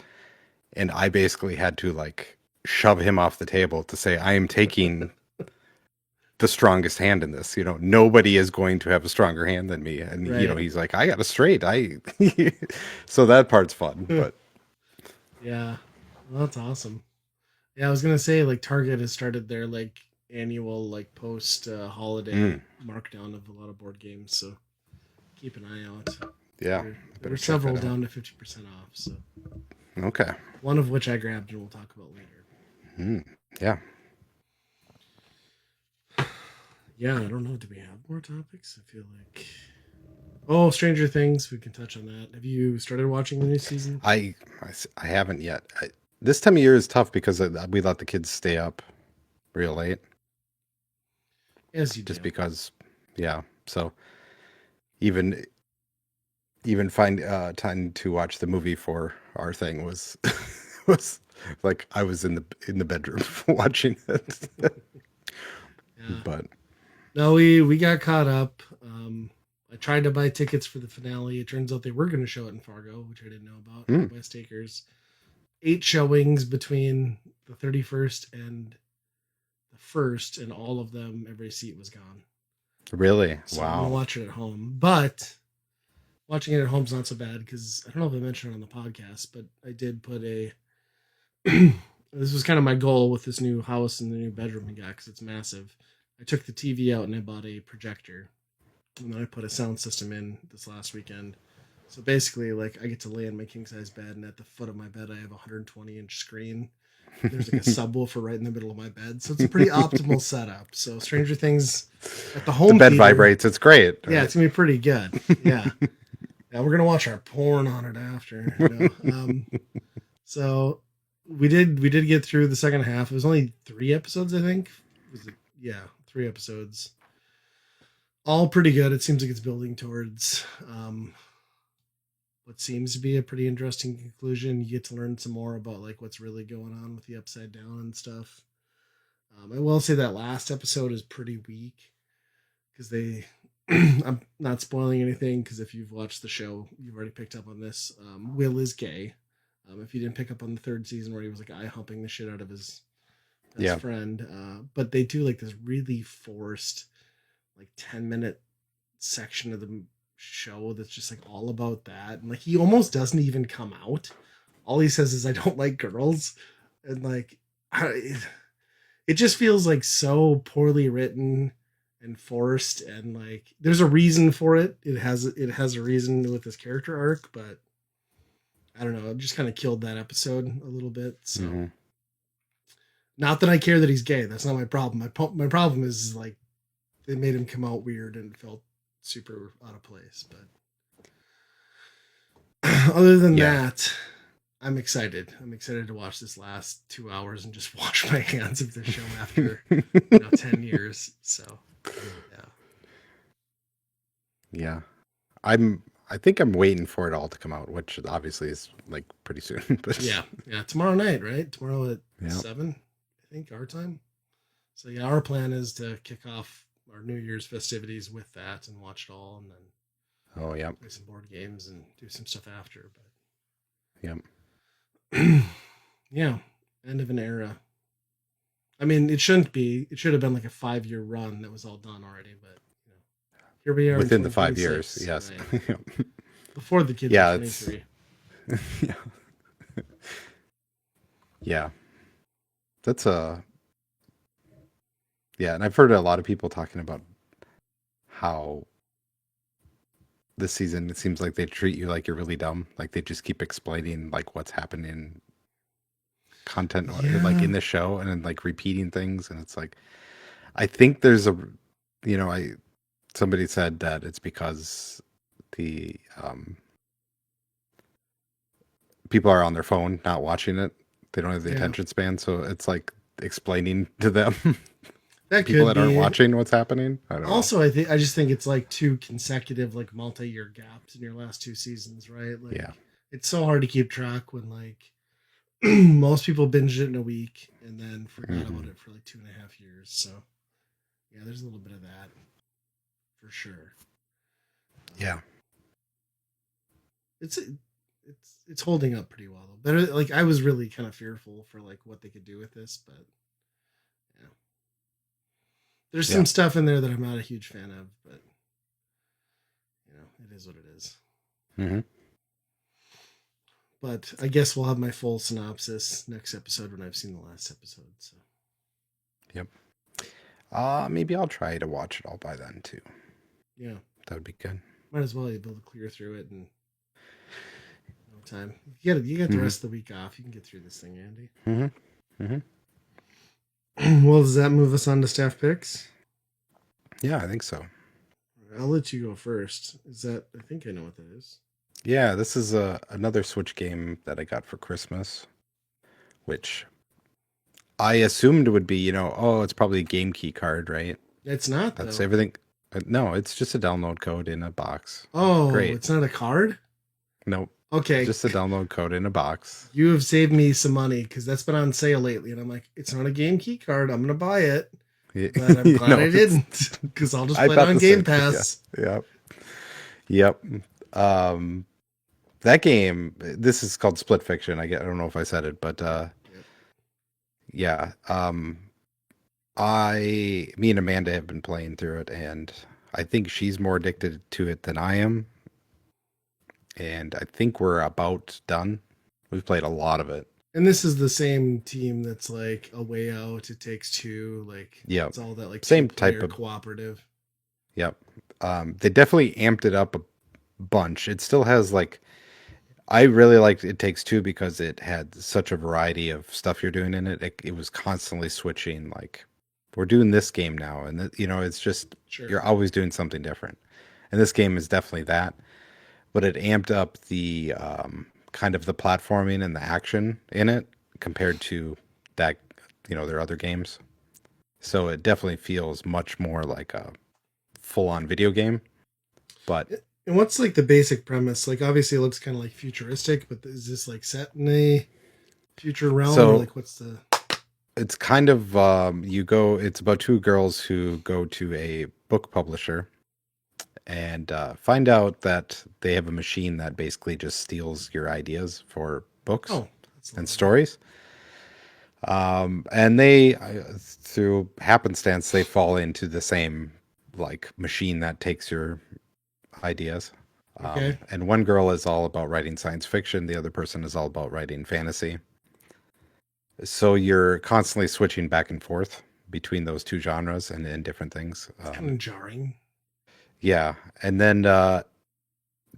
and I basically had to like shove him off the table to say I am taking the strongest hand in this. Nobody is going to have a stronger hand than me. And Right. he's like, I got a straight. I so that part's fun, but Yeah, well, that's awesome. Yeah, I was gonna say like Target has started their like annual like post holiday mm, markdown of a lot of board games, so keep an eye out. yeah, I There better were check several that out. down to 50% off, so Okay. one of which I grabbed and we'll talk about later. Mm, yeah. Yeah, I don't know. Do we have more topics? I feel like oh, Stranger Things. We can touch on that. Have you started watching the new season? I haven't yet. This time of year is tough because we let the kids stay up real late Yes, you just do. because, yeah. So even find time to watch the movie for our thing was was like I was in the bedroom watching it. Yeah. But No, we got caught up. I tried to buy tickets for the finale. It turns out they were going to show it in Fargo, which I didn't know about. mm, West Acres. 8 showings between the 31st and the first, and all of them, every seat was gone. really, So I'm gonna wow. watch it at home. But watching it at home's not so bad because I don't know if I mentioned it on the podcast, but I did put a. This was kind of my goal with this new house and the new bedroom we got because it's massive. I took the TV out and I bought a projector, and then I put a sound system in this last weekend. So basically, like I get to lay in my king size bed, and at the foot of my bed, I have a 120-inch screen. There's like a subwoofer right in the middle of my bed, so it's a pretty optimal setup. So Stranger Things at the The home bed theater, vibrates. It's great, yeah, right? it's gonna be pretty good. Yeah, yeah, we're gonna watch our porn on it after. So we did get through the second half. It was only 3 episodes, I think. Was it? Yeah, 3 episodes. All pretty good. It seems like it's building towards what seems to be a pretty interesting conclusion. You get to learn some more about like what's really going on with the upside down and stuff. I will say that last episode is pretty weak because they. I'm not spoiling anything because if you've watched the show, you've already picked up on this. Will is gay. If you didn't pick up on the third season where he was like eye humping the shit out of his best Yeah. friend, but they do like this really forced, like 10-minute section of the show that's just like all about that, and like he almost doesn't even come out. all he says is, "I don't like girls," and like, it just feels like so poorly written and forced, and like there's a reason for it. It has a reason with this character arc, but I don't know. It just kind of killed that episode a little bit. So, Hmm. not that I care that he's gay. That's not my problem. My problem is like they made him come out weird and it felt super out of place. But other than Yeah. that, I'm excited. I'm excited to watch this last 2 hours and just wash my hands of the show after 10 years. So yeah, Yeah. I think I'm waiting for it all to come out, which obviously is like pretty soon. But yeah. Tomorrow night, right? Tomorrow at yeah. 7, I think our time. So yeah, our plan is to kick off our New Year's festivities with that and watch it all, and then Oh yeah. play some board games and do some stuff after. Yeah. But yeah, end of an era. I mean, it shouldn't be. It should have been like a 5-year run that was all done already. But here we are in Within the 5 years, 2026. yes. Right. Before the kids Yeah, are it's 23. yeah. Yeah. That's a yeah, and I've heard a lot of people talking about how this season it seems like they treat you like you're really dumb. Like they just keep explaining like what's happening content like Yeah, in the show and then like repeating things and it's like I think there's a I somebody said that it's because the people are on their phone not watching it. They don't have the yeah. attention span, so it's like explaining to them That people could that aren't be. watching what's happening. I don't know. Also, I just think it's like two consecutive like multi-year gaps in your last two seasons, right? Like Yeah. it's so hard to keep track when like most people binged it in a week and then forgot about Hmm. it for like 2.5 years. So yeah, there's a little bit of that for sure. Um, Yeah. it's holding up pretty well though. Better like I was really kind of fearful for like what they could do with this, but yeah, there's Yeah. some stuff in there that I'm not a huge fan of, but it is what it is. Hmm. But I guess we'll have my full synopsis next episode when I've seen the last episode. So Yep. Maybe I'll try to watch it all by then too. yeah, That would be good. might as well be able to clear through it in no time. You got the Hmm. rest of the week off. You can get through this thing, Andy. Hmm. Hmm. Well, does that move us on to staff picks? Yeah, I think so. I'll let you go first. Is that? I think I know what that is. Yeah, this is another Switch game that I got for Christmas, which I assumed would be, oh, it's probably a game key card, right? It's not That's though. everything. No, it's just a download code in a box. Oh, Great. it's not a card. Nope. Okay, Just a download code in a box. you have saved me some money because that's been on sale lately, and I'm like, it's not a game key card. I'm gonna buy it, but I'm glad I didn't because I'll just I play it thought on the Game same thing. Yeah. Pass. Yep. Yep. Um, that game, this is called Split Fiction. I don't know if I said it, but Yep. yeah. Me and Amanda have been playing through it, and I think she's more addicted to it than I am. And I think we're about done. We've played a lot of it. And this is the same team that's like a way out. It takes two. Like Yep. it's all that like Same two-player type of. cooperative. Yep. They definitely amped it up a bunch. It still has like I really liked It Takes Two because it had such a variety of stuff you're doing in it. It was constantly switching. Like we're doing this game now, and it's just Sure. you're always doing something different. And this game is definitely that, but it amped up the kind of the platforming and the action in it compared to that their other games. So it definitely feels much more like a full-on video game. But And what's like the basic premise? Like obviously it looks kind of like futuristic, but is this like set in a future realm or so like what's the it's kind of it's about two girls who go to a book publisher and find out that they have a machine that basically just steals your ideas for books oh that's and lovely. stories. And they through happenstance they fall into the same like machine that takes your ideas. Okay. And one girl is all about writing science fiction, the other person is all about writing fantasy. So you're constantly switching back and forth between those two genres and different things. It's kind of jarring. Yeah, and then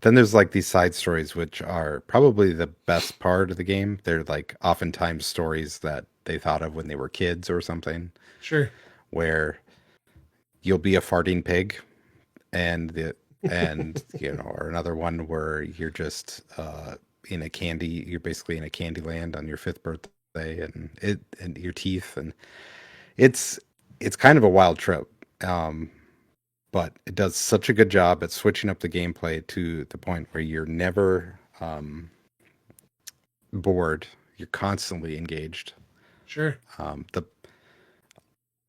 there's like these side stories, which are probably the best part of the game. They're like oftentimes stories that they thought of when they were kids or something, Sure. where you'll be a farting pig, and or another one where you're just you're basically in a candy land on your fifth birthday, and your teeth, and it's it's kind of a wild trip. Um, but it does such a good job at switching up the gameplay to the point where you're never bored. You're constantly engaged. Sure. The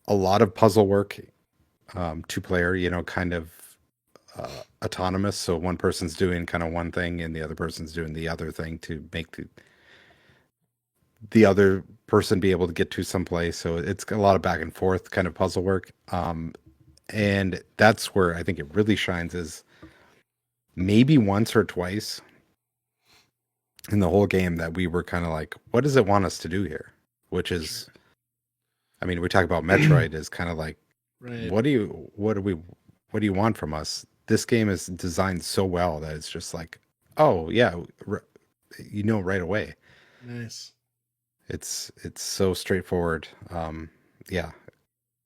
A lot of puzzle work, two player, kind of autonomous. So one person's doing kind of one thing and the other person's doing the other thing to make the other person be able to get to someplace. So it's a lot of back and forth kind of puzzle work. And that's where I think it really shines is maybe once or twice in the whole game that we were kind of like, what does it want us to do here? Which is, Sure. I mean, we talk about Metroid is kind of like, Right. what do you want from us? This game is designed so well that it's just like, oh yeah, right away. Nice. It's so straightforward. Yeah.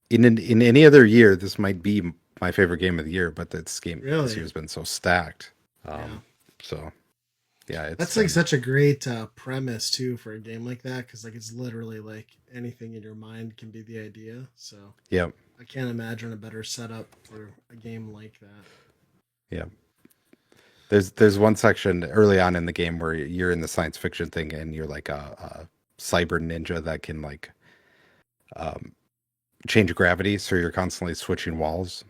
In any other year, this might be my favorite game of the year, but this Really? year's been so stacked. Yeah. So yeah, it's That's like such a great premise too for a game like that, because like it's literally like anything in your mind can be the idea. So yeah, I can't imagine a better setup for a game like that. yeah. There's one section early on in the game where you're in the science fiction thing and you're like a cyber ninja that can like um, change gravity, so you're constantly switching walls.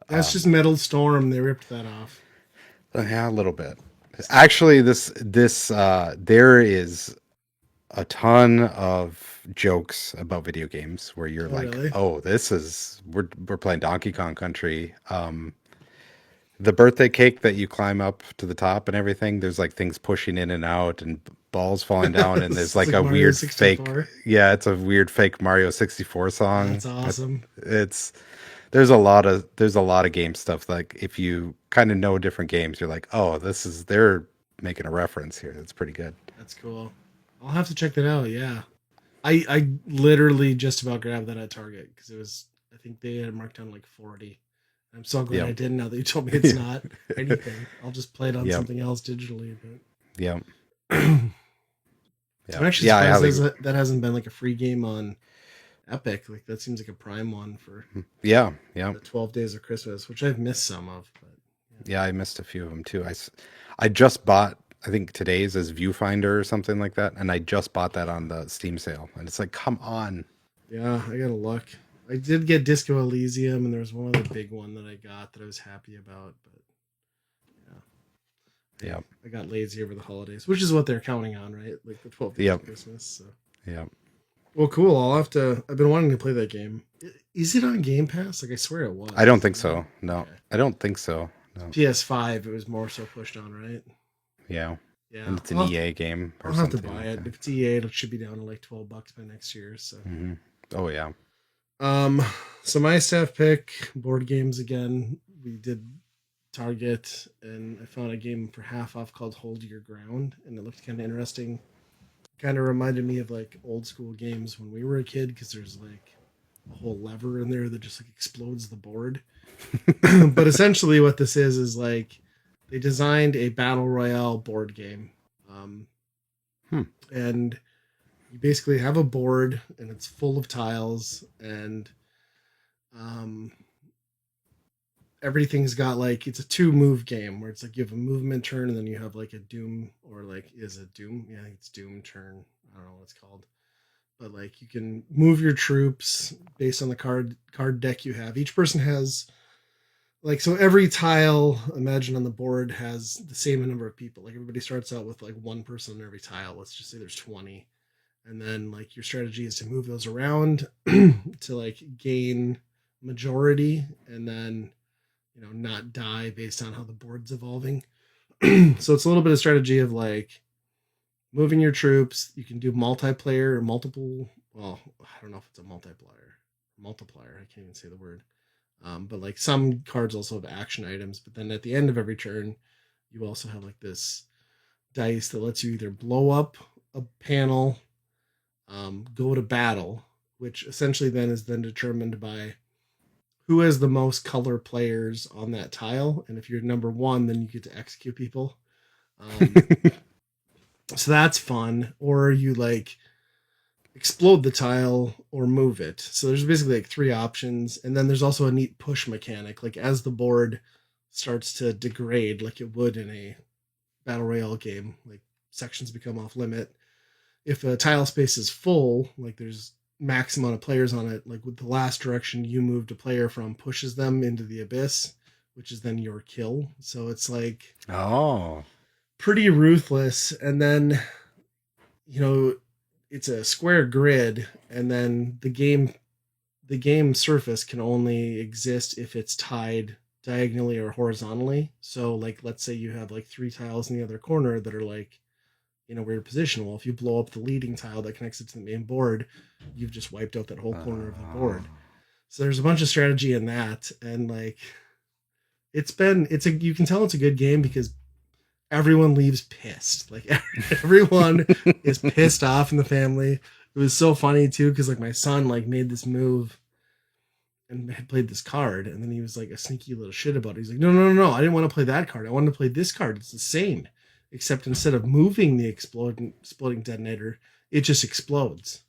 That's just Um, Metal Storm. They ripped that off. yeah, a little bit. Actually, this there is a ton of jokes about video games where you're Oh like, really? oh, we're playing Donkey Kong Country. The birthday cake that you climb up to the top and everything, there's like things pushing in and out and balls falling down, and there's It's like like a Mario weird fake, 64. yeah, it's a weird fake Mario 64 song. That's awesome. It's there's a lot of game stuff. Like if you kind of know different games, you're like, oh, they're making a reference here. That's pretty good. That's cool. I'll have to check that out. Yeah. I literally just about grabbed that at Target because it was, I think they had marked down like 40. I'm so glad I Yep. did now that you told me it's not anything. I'll just play it on Yep. something else digitally. Yep. But I'm Yep. actually Yeah, I surprised highly. that hasn't been like a free game on Epic. Like that seems like a prime one for Yeah. Yeah. the 12 days of Christmas, which I've missed some of. But Yeah, I missed a few of them too. I just bought, I think today's is Viewfinder or something like that, and I just bought that on the Steam sale, and it's like, come on. yeah, I gotta look. I did get Disco Elysium, and there was one other big one that I got that I was happy about. But yeah, Yep. I got lazy over the holidays, which is what they're counting on, right? Like the 12 days of Yep. Christmas. So. Yep. Well, cool. I'll have to. I've been wanting to play that game. Is it on Game Pass? Like I swear it was. I don't Is it think not? so. No, Okay. I don't think so. No. PS5. It was more so pushed on, right? Yeah. Yeah. And it's an EA game or I'll have to something buy like it. that. If it's EA, it should be down to like $12 by next year. So. Hmm. Oh yeah. Um. So my staff pick board games again. We did Target, and I found a game for half off called Hold Your Ground, and it looked kind of interesting. Kind of reminded me of like old school games when we were a kid because there's like a whole lever in there that just like explodes the board. But essentially, what this is like they designed a battle royale board game, Hmm. and you basically have a board and it's full of tiles, and um, everything's got like it's a two move game where it's like you have a movement turn and then you have like a doom or like is it doom? Yeah, I think it's doom turn. I don't know what it's called. But like you can move your troops based on the card deck you have. Each person has like so every tile imagine on the board has the same number of people. Like everybody starts out with like one person on every tile. Let's just say there's 20. And then like your strategy is to move those around to like gain majority, and then not die based on how the board's evolving. So it's a little bit of strategy of like moving your troops. You can do multiplayer or multiple. Well, I don't know if it's a multiplier. I can't even say the word. But like some cards also have action items. But then at the end of every turn, you also have like this dice that lets you either blow up a panel, go to battle, which essentially then is then determined by who has the most color players on that tile. And if you're number one, then you get to execute people. Um, so that's fun. Or you like explode the tile or move it. So there's basically like three options. And then there's also a neat push mechanic. Like as the board starts to degrade, like it would in a battle royale game, like sections become off limit. If a tile space is full, like there's max amount of players on it, like with the last direction you moved a player from pushes them into the abyss, which is then your kill. So it's like pretty ruthless. And then it's a square grid, and then the game surface can only exist if it's tied diagonally or horizontally. So like let's say you have like three tiles in the other corner that are like in a weird position. Well, if you blow up the leading tile that connects it to the main board, you've just wiped out that whole corner of the board. So there's a bunch of strategy in that, and like you can tell it's a good game because everyone leaves pissed. Like everyone is pissed off in the family. It was so funny too because like my son like made this move and had played this card, and then he was like a sneaky little shit about it. He's like, no, I didn't want to play that card. I wanted to play this card. It's the same, except instead of moving the exploding detonator, it just explodes.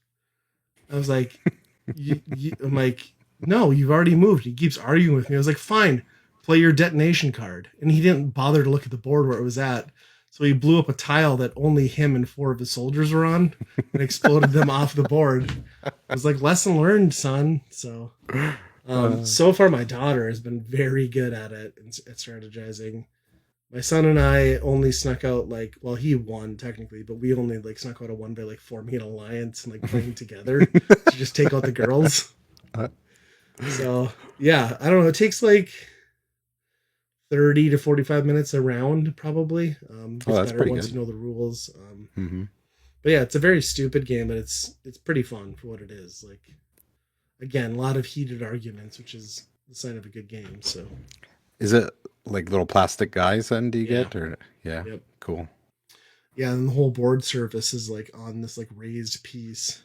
I was like, I'm like, no, you've already moved. He keeps arguing with me. I was like, fine, play your detonation card. And he didn't bother to look at the board where it was at. So he blew up a tile that only him and four of his soldiers were on and exploded them off the board. I was like, lesson learned, son. So, so far my daughter has been very good at it and at strategizing. My son and I only snuck out he won technically, but we only like snuck out a one by like forming an alliance and like playing together to just take out the girls. So yeah, I don't know. It takes like 30 to 45 minutes a round, probably. It's that's better pretty once good. you know the rules. But yeah, it's a very stupid game, but it's pretty fun for what it is. Like, again, a lot of heated arguments, which is the sign of a good game. So, is it like little plastic guys then do you yeah. get? Or yeah. Yep. Cool. Yeah, and the whole board surface is like on this like raised piece.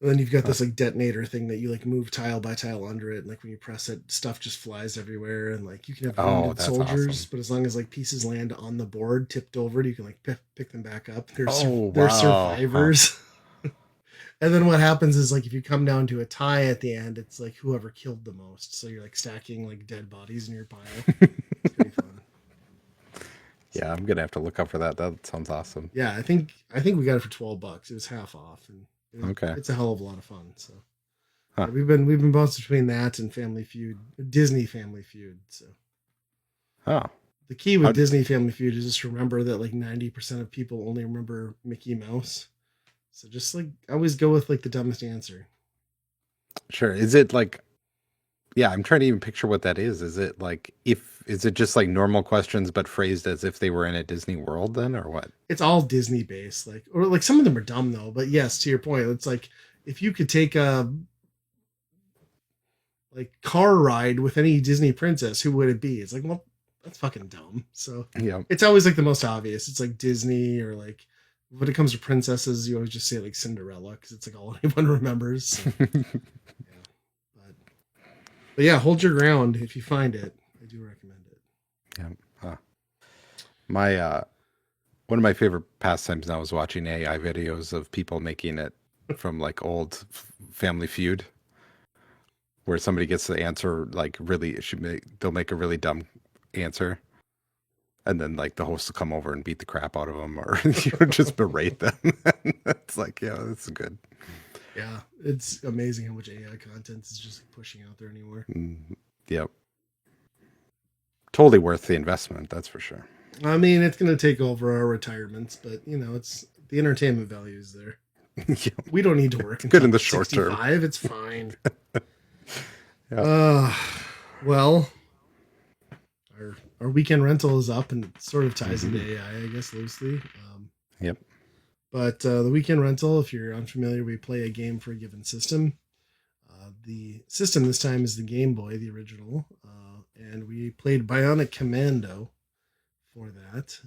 And then you've got this like detonator thing that you like move tile by tile under it, and like when you press it, stuff just flies everywhere, and like you can have wounded soldiers, awesome. But as long as like pieces land on the board tipped over, you can like pick them back up. They're survivors. And then what happens is like if you come down to a tie at the end, it's like whoever killed the most. So you're like stacking like dead bodies in your pile. It's pretty fun. Yeah, I'm gonna have to look up for that. That sounds awesome. Yeah, I think we got it for $12. It was half off, and okay, it's a hell of a lot of fun. So we've been bounced between that and Family Feud, Disney Family Feud. So the key with Disney Family Feud is just remember that like 90% of people only remember Mickey Mouse. So just like I always go with like the dumbest answer. Sure. Is it like? Yeah, I'm trying to even picture what that is. Is it like is it just like normal questions but phrased as if they were in a Disney World then, or what? It's all Disney based, or like some of them are dumb though. But yes, to your point, it's like if you could take a like car ride with any Disney princess, who would it be? It's like, well, that's fucking dumb. So yeah, it's always like the most obvious. It's like Disney, or like when it comes to princesses, you always just say like Cinderella because it's like all anyone remembers. So, yeah. But yeah, hold your ground if you find it. I do recommend it. Yeah. My one of my favorite pastimes now is watching AI videos of people making it from like old Family Feud, where somebody gets the answer like really they'll make a really dumb answer, and then like the host will come over and beat the crap out of them, or just berate them. It's like, yeah, that's good. Yeah, it's amazing how much AI content is just pushing out there anymore. Yep. Totally worth the investment, that's for sure. I mean, it's going to take over our retirements, but it's the entertainment value is there. Yeah. We don't need to work good in the short 65. Term. It's fine. Yeah. Well, our weekend rental is up, and it sort of ties into Hmm. AI, I guess, loosely. Yep. But the weekend rental, if you're unfamiliar, we play a game for a given system. The system this time is the Game Boy, the original, and we played Bionic Commando for that.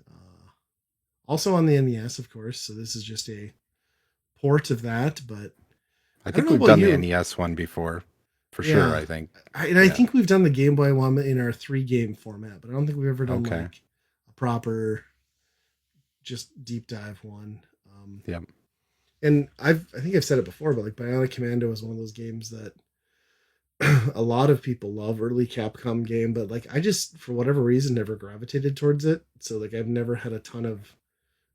Also on the NES, of course. So this is just a port of that. But I I don't think know we've about done the you. NES one before, for sure. Yeah, I think. I Yeah. think we've done the Game Boy one in our 3 game format, but I don't think we've ever done Okay. like a proper just deep dive one. Yep. And I think I've said it before, but like Bionic Commando is one of those games that a lot of people love, early Capcom game, but like I just for whatever reason never gravitated towards it. So like I've never had a ton of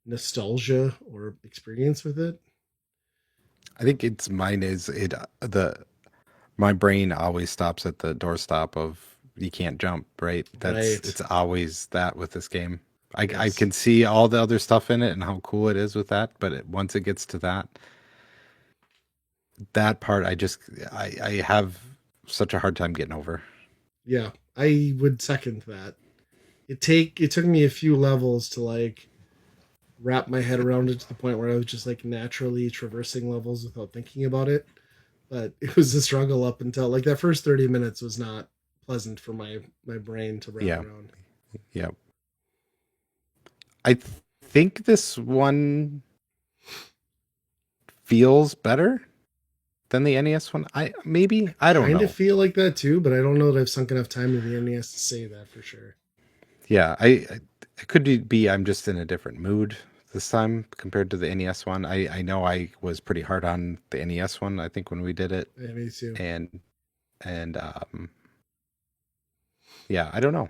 nostalgia or experience with it. I think it's mine is it the my brain always stops at the doorstop of you can't jump, right? That's Right. it's always that with this game. I Yes. can see all the other stuff in it and how cool it is with that, but once it gets to that part, I have such a hard time getting over. Yeah. I would second that. It took me a few levels to like wrap my head around it to the point where I was just like naturally traversing levels without thinking about it. But it was a struggle up until like that first 30 minutes was not pleasant for my brain to wrap Yeah, around. yeah. I think this one feels better than the NES one. I don't Kind of know. feel like that too, but I don't know that I've sunk enough time into the NES to say that for sure. Yeah, it could be I'm just in a different mood this time compared to the NES one. I know I was pretty hard on the NES one, I think when we did it. Yeah, me too. And yeah, I don't know.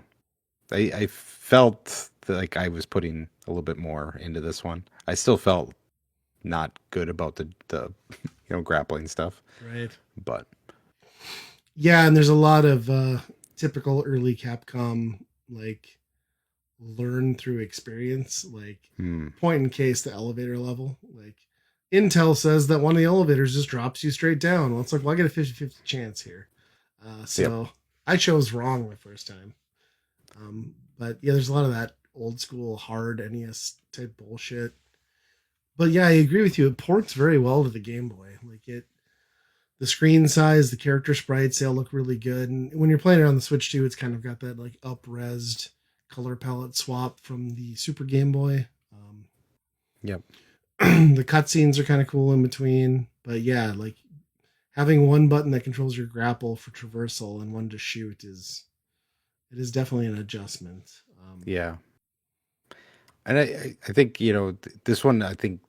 I felt like I was putting a little bit more into this one. I still felt not good about the grappling stuff, Right. but Yeah, and there's a lot of typical early Capcom like learn through experience, like hmm, point in case the elevator level. Like Intel says that one of the elevators just drops you straight down. Well, it's like, well, I get a 50-50 chance here. yep. So I chose wrong the first time. But yeah, there's a lot of that old school hard NES type bullshit. But yeah, I agree with you. It ports very well to the Game Boy. Like the screen size, the character sprites, they all look really good. And when you're playing it on the Switch too, it's kind of got that like up-resed color palette swap from the Super Game Boy. Yep. The cutscenes are kind of cool in between, but yeah, like having one button that controls your grapple for traversal and one to shoot is definitely an adjustment. Yeah. And I think, this one, I think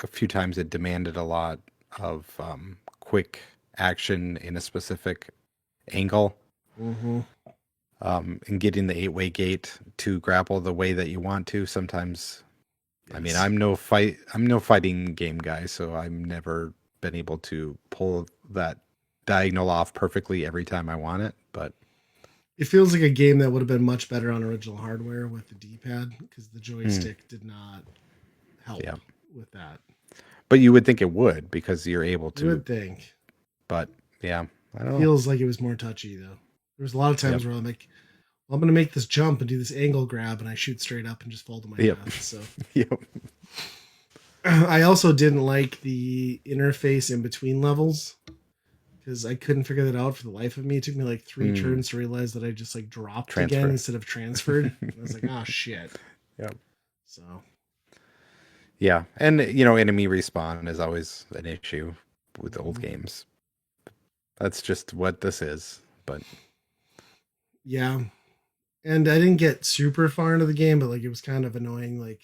a few times it demanded a lot of quick action in a specific angle, Mm-hmm. and getting the eight-way gate to grapple the way that you want to. Sometimes, I mean, Yes, I'm no fighting game guy, so I've never been able to pull that diagonal off perfectly every time I want it. But it feels like a game that would have been much better on original hardware with the D-pad because the hmm, joystick did not help yeah, with that. but you would think it would because you're able You to. would think. But yeah, I don't know. Feels like it was more touchy though. There was a lot of Yep. times where I'm like, well, I'm going to make this jump and do this angle grab, and I shoot straight up and just fall to my Yep. death. So Yep. I also didn't like the interface in between levels because I couldn't figure that out for the life of me. It took me like 3 turns to realize that I just like dropped again Transfer. instead of transferred. And I was like, oh shit. Yep. So Yeah, and enemy respawn is always an issue with old mhm. games. That's just what this is. But Yeah. And I didn't get super far into the game, but like it was kind of annoying. Like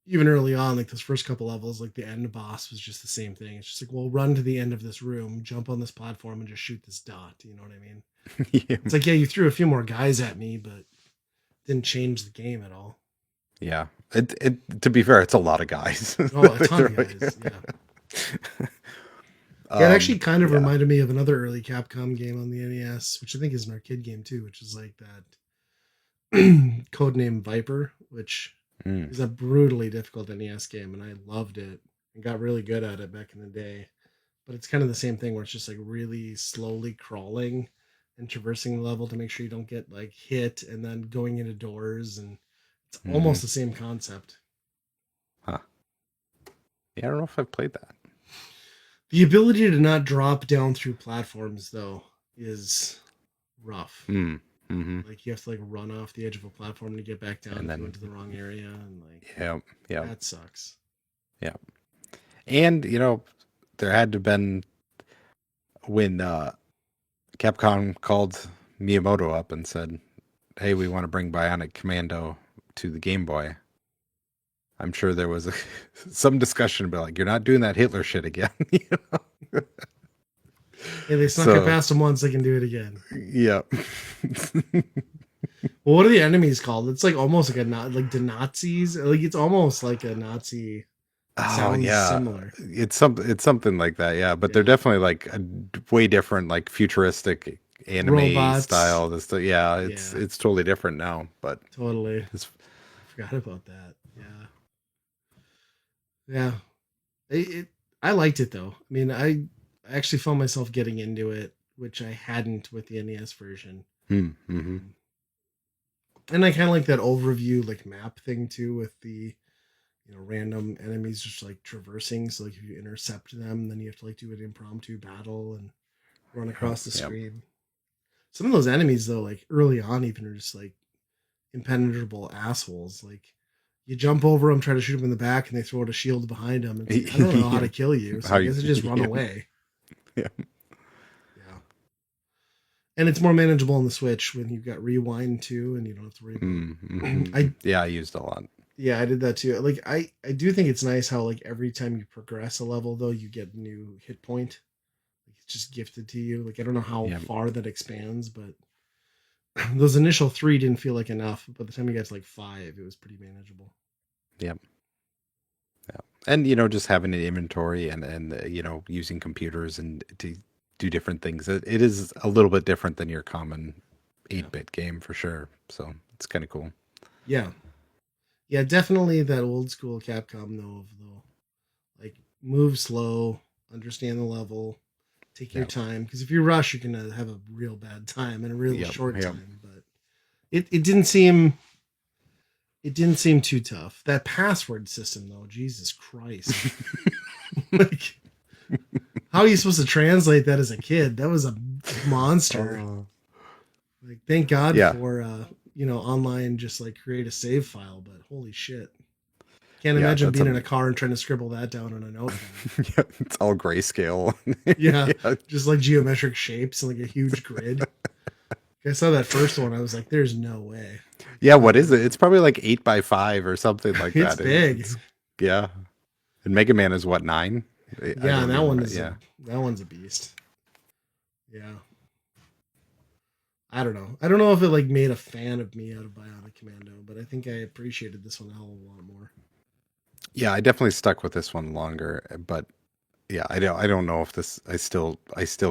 even early on, like those first couple levels, like the end boss was just the same thing. It's just like, well, run to the end of this room, jump on this platform, and just shoot this dot. You know what I mean? yeah, It's like, yeah, you threw a few more guys at me, but didn't change the game at all. yeah. It to be fair, it's a lot of guys. Oh, a ton of guys. Yeah. Yeah, it actually kind of Yeah. reminded me of another early Capcom game on the NES, which I think is an arcade game too, which is like that codename Viper, which Mm. is a brutally difficult NES game, and I loved it and got really good at it back in the day. But it's kind of the same thing where it's just like really slowly crawling, and traversing the level to make sure you don't get like hit, and then going into doors, and it's Hmm. almost the same concept. Huh. Yeah, I don't know if I've played that. The ability to not drop down through platforms though is rough. Hmm. Hmm. Like you have to like run off the edge of a platform to get back down And if you then, went to the wrong area, and like yeah, yeah, that sucks. yeah. And there had to have been when Capcom called Miyamoto up and said, "Hey, we want to bring Bionic Commando to the Game Boy." I'm sure there was some discussion about like, you're not doing that Hitler shit again. Hey, they snuck it So, past them once, they can do it again. yeah. Well, what are the enemies called? It's like almost like a not like the Nazis. Like it's almost like a Nazi. It Oh sounds yeah, similar. it's something like that. Yeah, but they're Yeah, definitely like a way different, like futuristic anime robots. style. This, yeah, Yeah, it's totally different now. But totally. it's I forgot about that. Yeah, yeah. It I liked it though. I mean, I actually found myself getting into it, which I hadn't with the NES version. mm-hmm. Um, and I kind of like that overview like map thing too, with the random enemies just like traversing. So like if you intercept them, then you have to like do an impromptu battle and run Yep, across the yep. screen. Some of those enemies though, like early on, even are just like impenetrable assholes. Like you jump over them, try to shoot them in the back, and they throw out a shield behind them. It's like I don't know how Yeah. to kill you, so How I you, guess I just run yeah, away. yeah. Yeah, and it's more manageable on the Switch when you've got rewind too, and you don't have to worry about. Mm-hmm. I Yeah, I used a lot. Yeah, I did that too. Like I do think it's nice how like every time you progress a level though, you get a new hit point. Like it's just gifted to you. Like I don't know how Yeah, far that expands, but those initial three didn't feel like enough. By the time you got to like five, it was pretty manageable. yeah, yeah. And just having an inventory and using computers and to do different things. It is a little bit different than your common Yeah. 8-bit game for sure. So it's kind of cool. Yeah. Yeah, definitely that old school Capcom though of the like move slow, understand the level, take your Yeah. time. Because if you rush, you're gonna have a real bad time and a real Yep. short Yep. time. But it didn't seem too tough. That password system though, Jesus Christ. Like how are you supposed to translate that as a kid? That was a monster. Oh. Like thank God Yeah. for online just like create a save file, but holy shit. Can't Yeah. imagine That's being a in a car and trying to scribble that down on a notepad. yeah, it's all grayscale. Yeah, Yeah. just like geometric shapes and like a huge grid. I saw that first one, I was like, "There's no way." Yeah. Not What is doing it? It's probably like 8x5 or something like that. It's that. big. It's yeah. And Mega Man is what, 9? I Yeah, don't and even. Yeah. that one's a beast. Yeah, I don't know. I don't know if it like made a fan of me out of Bionic Commando, but I think I appreciated this one a hell of a lot more. Yeah. I definitely stuck with this one longer, but yeah, I don't know if this. I still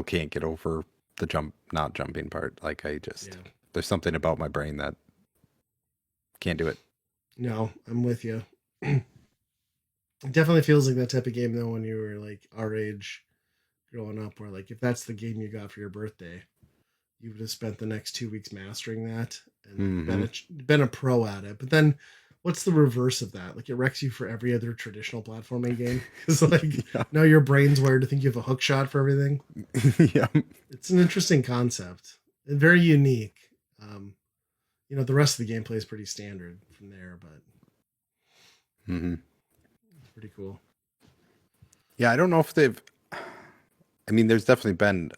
can't get over the not jumping part. Like Yeah, there's something about my brain that can't do it. no, I'm with you. It definitely feels like that type of game though when you were like our age growing up, where like if that's the game you got for your birthday, you would have spent the next 2 weeks mastering that and like Hmm. been a pro at it. But then what's the reverse of that? Like it wrecks you for every other traditional platforming game because like Yeah. now your brain's wired to think you have a hook shot for everything. Yeah. It's an interesting concept and very unique. Um, the rest of the gameplay is pretty standard from there, but Hmm. it's pretty cool. Yeah. I don't know if they've. I mean, there's definitely been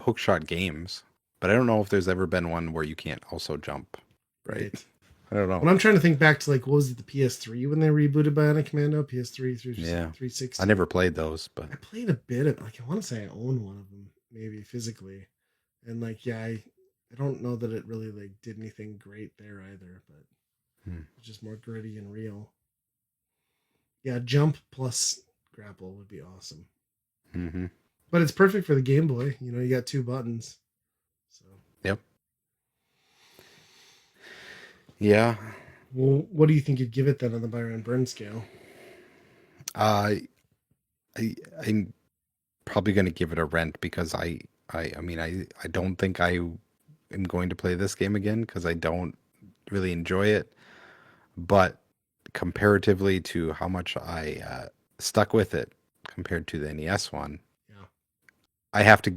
hookshot games, but I don't know if there's ever been one where you can't also jump. Right. Right. I don't know. When I'm trying to think back to like what was it, the PS3 when they rebooted Bionic Commando, PS3 through Yeah. I 360. never played those, but I played a bit of like I want to say I own one of them maybe physically, and like yeah I don't know that it really like did anything great there either, but hmm. it's just more gritty and real. Yeah, jump plus grapple would be awesome, Hmm. but it's perfect for the Game Boy. You got two buttons, so. Yep. Yeah. Well, what do you think you'd give it then on the Byron Burn scale? Uh, I'm probably going to give it a rent because I mean, I don't think I am going to play this game again because I don't really enjoy it. But comparatively to how much I stuck with it compared to the NES one, Yeah. I have to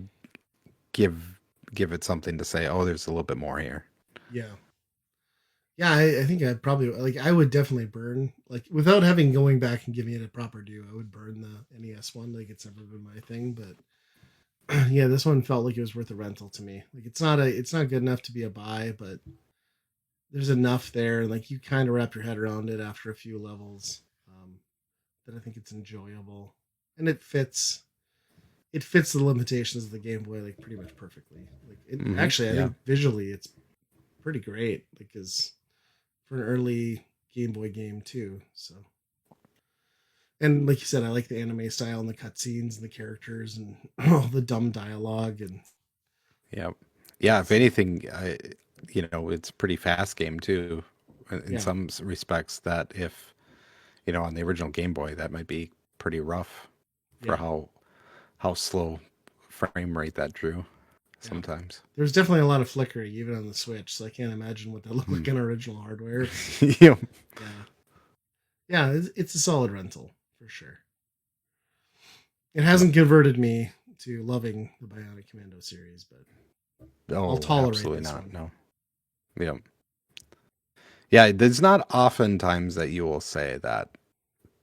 give give it something to say, oh, there's a little bit more here. Yeah. Yeah, I think I'd probably like I would definitely burn like without having going back and giving it a proper due. I would burn the NES one. Like it's never been my thing, but yeah, this one felt like it was worth a rental to me. Like it's not good enough to be a buy, but there's enough there. Like you kind of wrap your head around it after a few levels, that I think it's enjoyable, and it fits the limitations of the Game Boy like pretty much perfectly. Like it actually, I Yeah. think visually it's pretty great because for an early Game Boy game too. So, and like you said, I like the anime style and the cutscenes and the characters and all the dumb dialogue and Yeah. Yeah. If it's anything, it's a pretty fast game too, in yeah, some respects. That if on the original Game Boy, that might be pretty rough for yeah, how slow frame rate that drew yeah. sometimes. There's definitely a lot of flickering even on the Switch, so I can't imagine what that looked Hmm. like on original hardware. But Yeah. yeah, yeah, it's a solid rental for sure. It hasn't converted me to loving the Bionic Commando series, but I'll Oh, tolerate absolutely this not. one. No. Yeah. Yeah. There's not often times that you will say that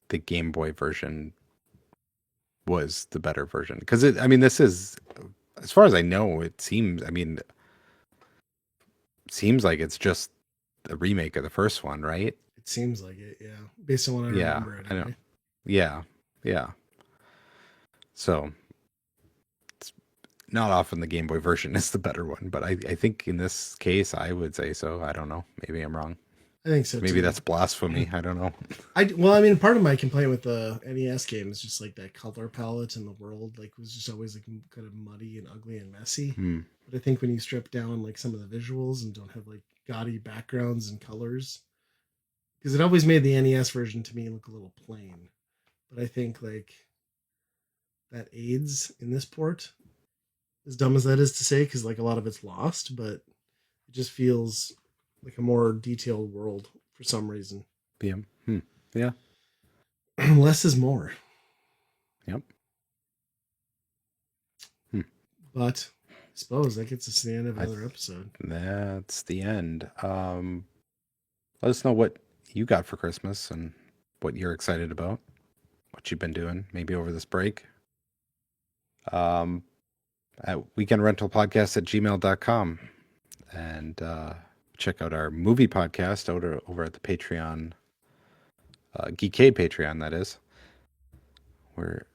the Game Boy version was the better version because I mean, this is, as far as I know, it seems. I mean, seems like it's just a remake of the first one, right? It seems like it, yeah, based on what I Yeah, remember I know. anyway. Yeah, yeah. So it's not often the Game Boy version is the better one, but I think in this case I would say so. I don't know. Maybe I'm wrong. I think so Maybe too. that's blasphemy. I don't know. Well, I mean, part of my complaint with the NES game is just like that color palette in the world, like was just always like kind of muddy and ugly and messy. Hmm. But I think when you strip down like some of the visuals and don't have like gaudy backgrounds and colors, because it always made the NES version to me look a little plain. But I think like that aids in this port, as dumb as that is to say, because like a lot of it's lost, but it just feels like a more detailed world for some reason. Yeah. Hmm. Yeah. Less is more. Yep. Hmm. But I suppose that gets us to the end of I another episode. That's the end. Let us know what you got for Christmas and what you're excited about, what you've been doing, maybe over this break. At weekendrentalpodcast@gmail.com. And check out our movie podcast over at the Patreon, Geekade Patreon, that is, where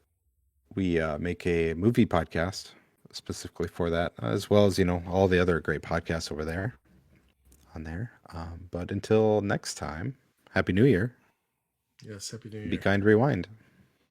we make a movie podcast specifically for that, as well as, all the other great podcasts over there on there. But until next time, Happy New Year. Yes, Happy New Be Year. kind, rewind.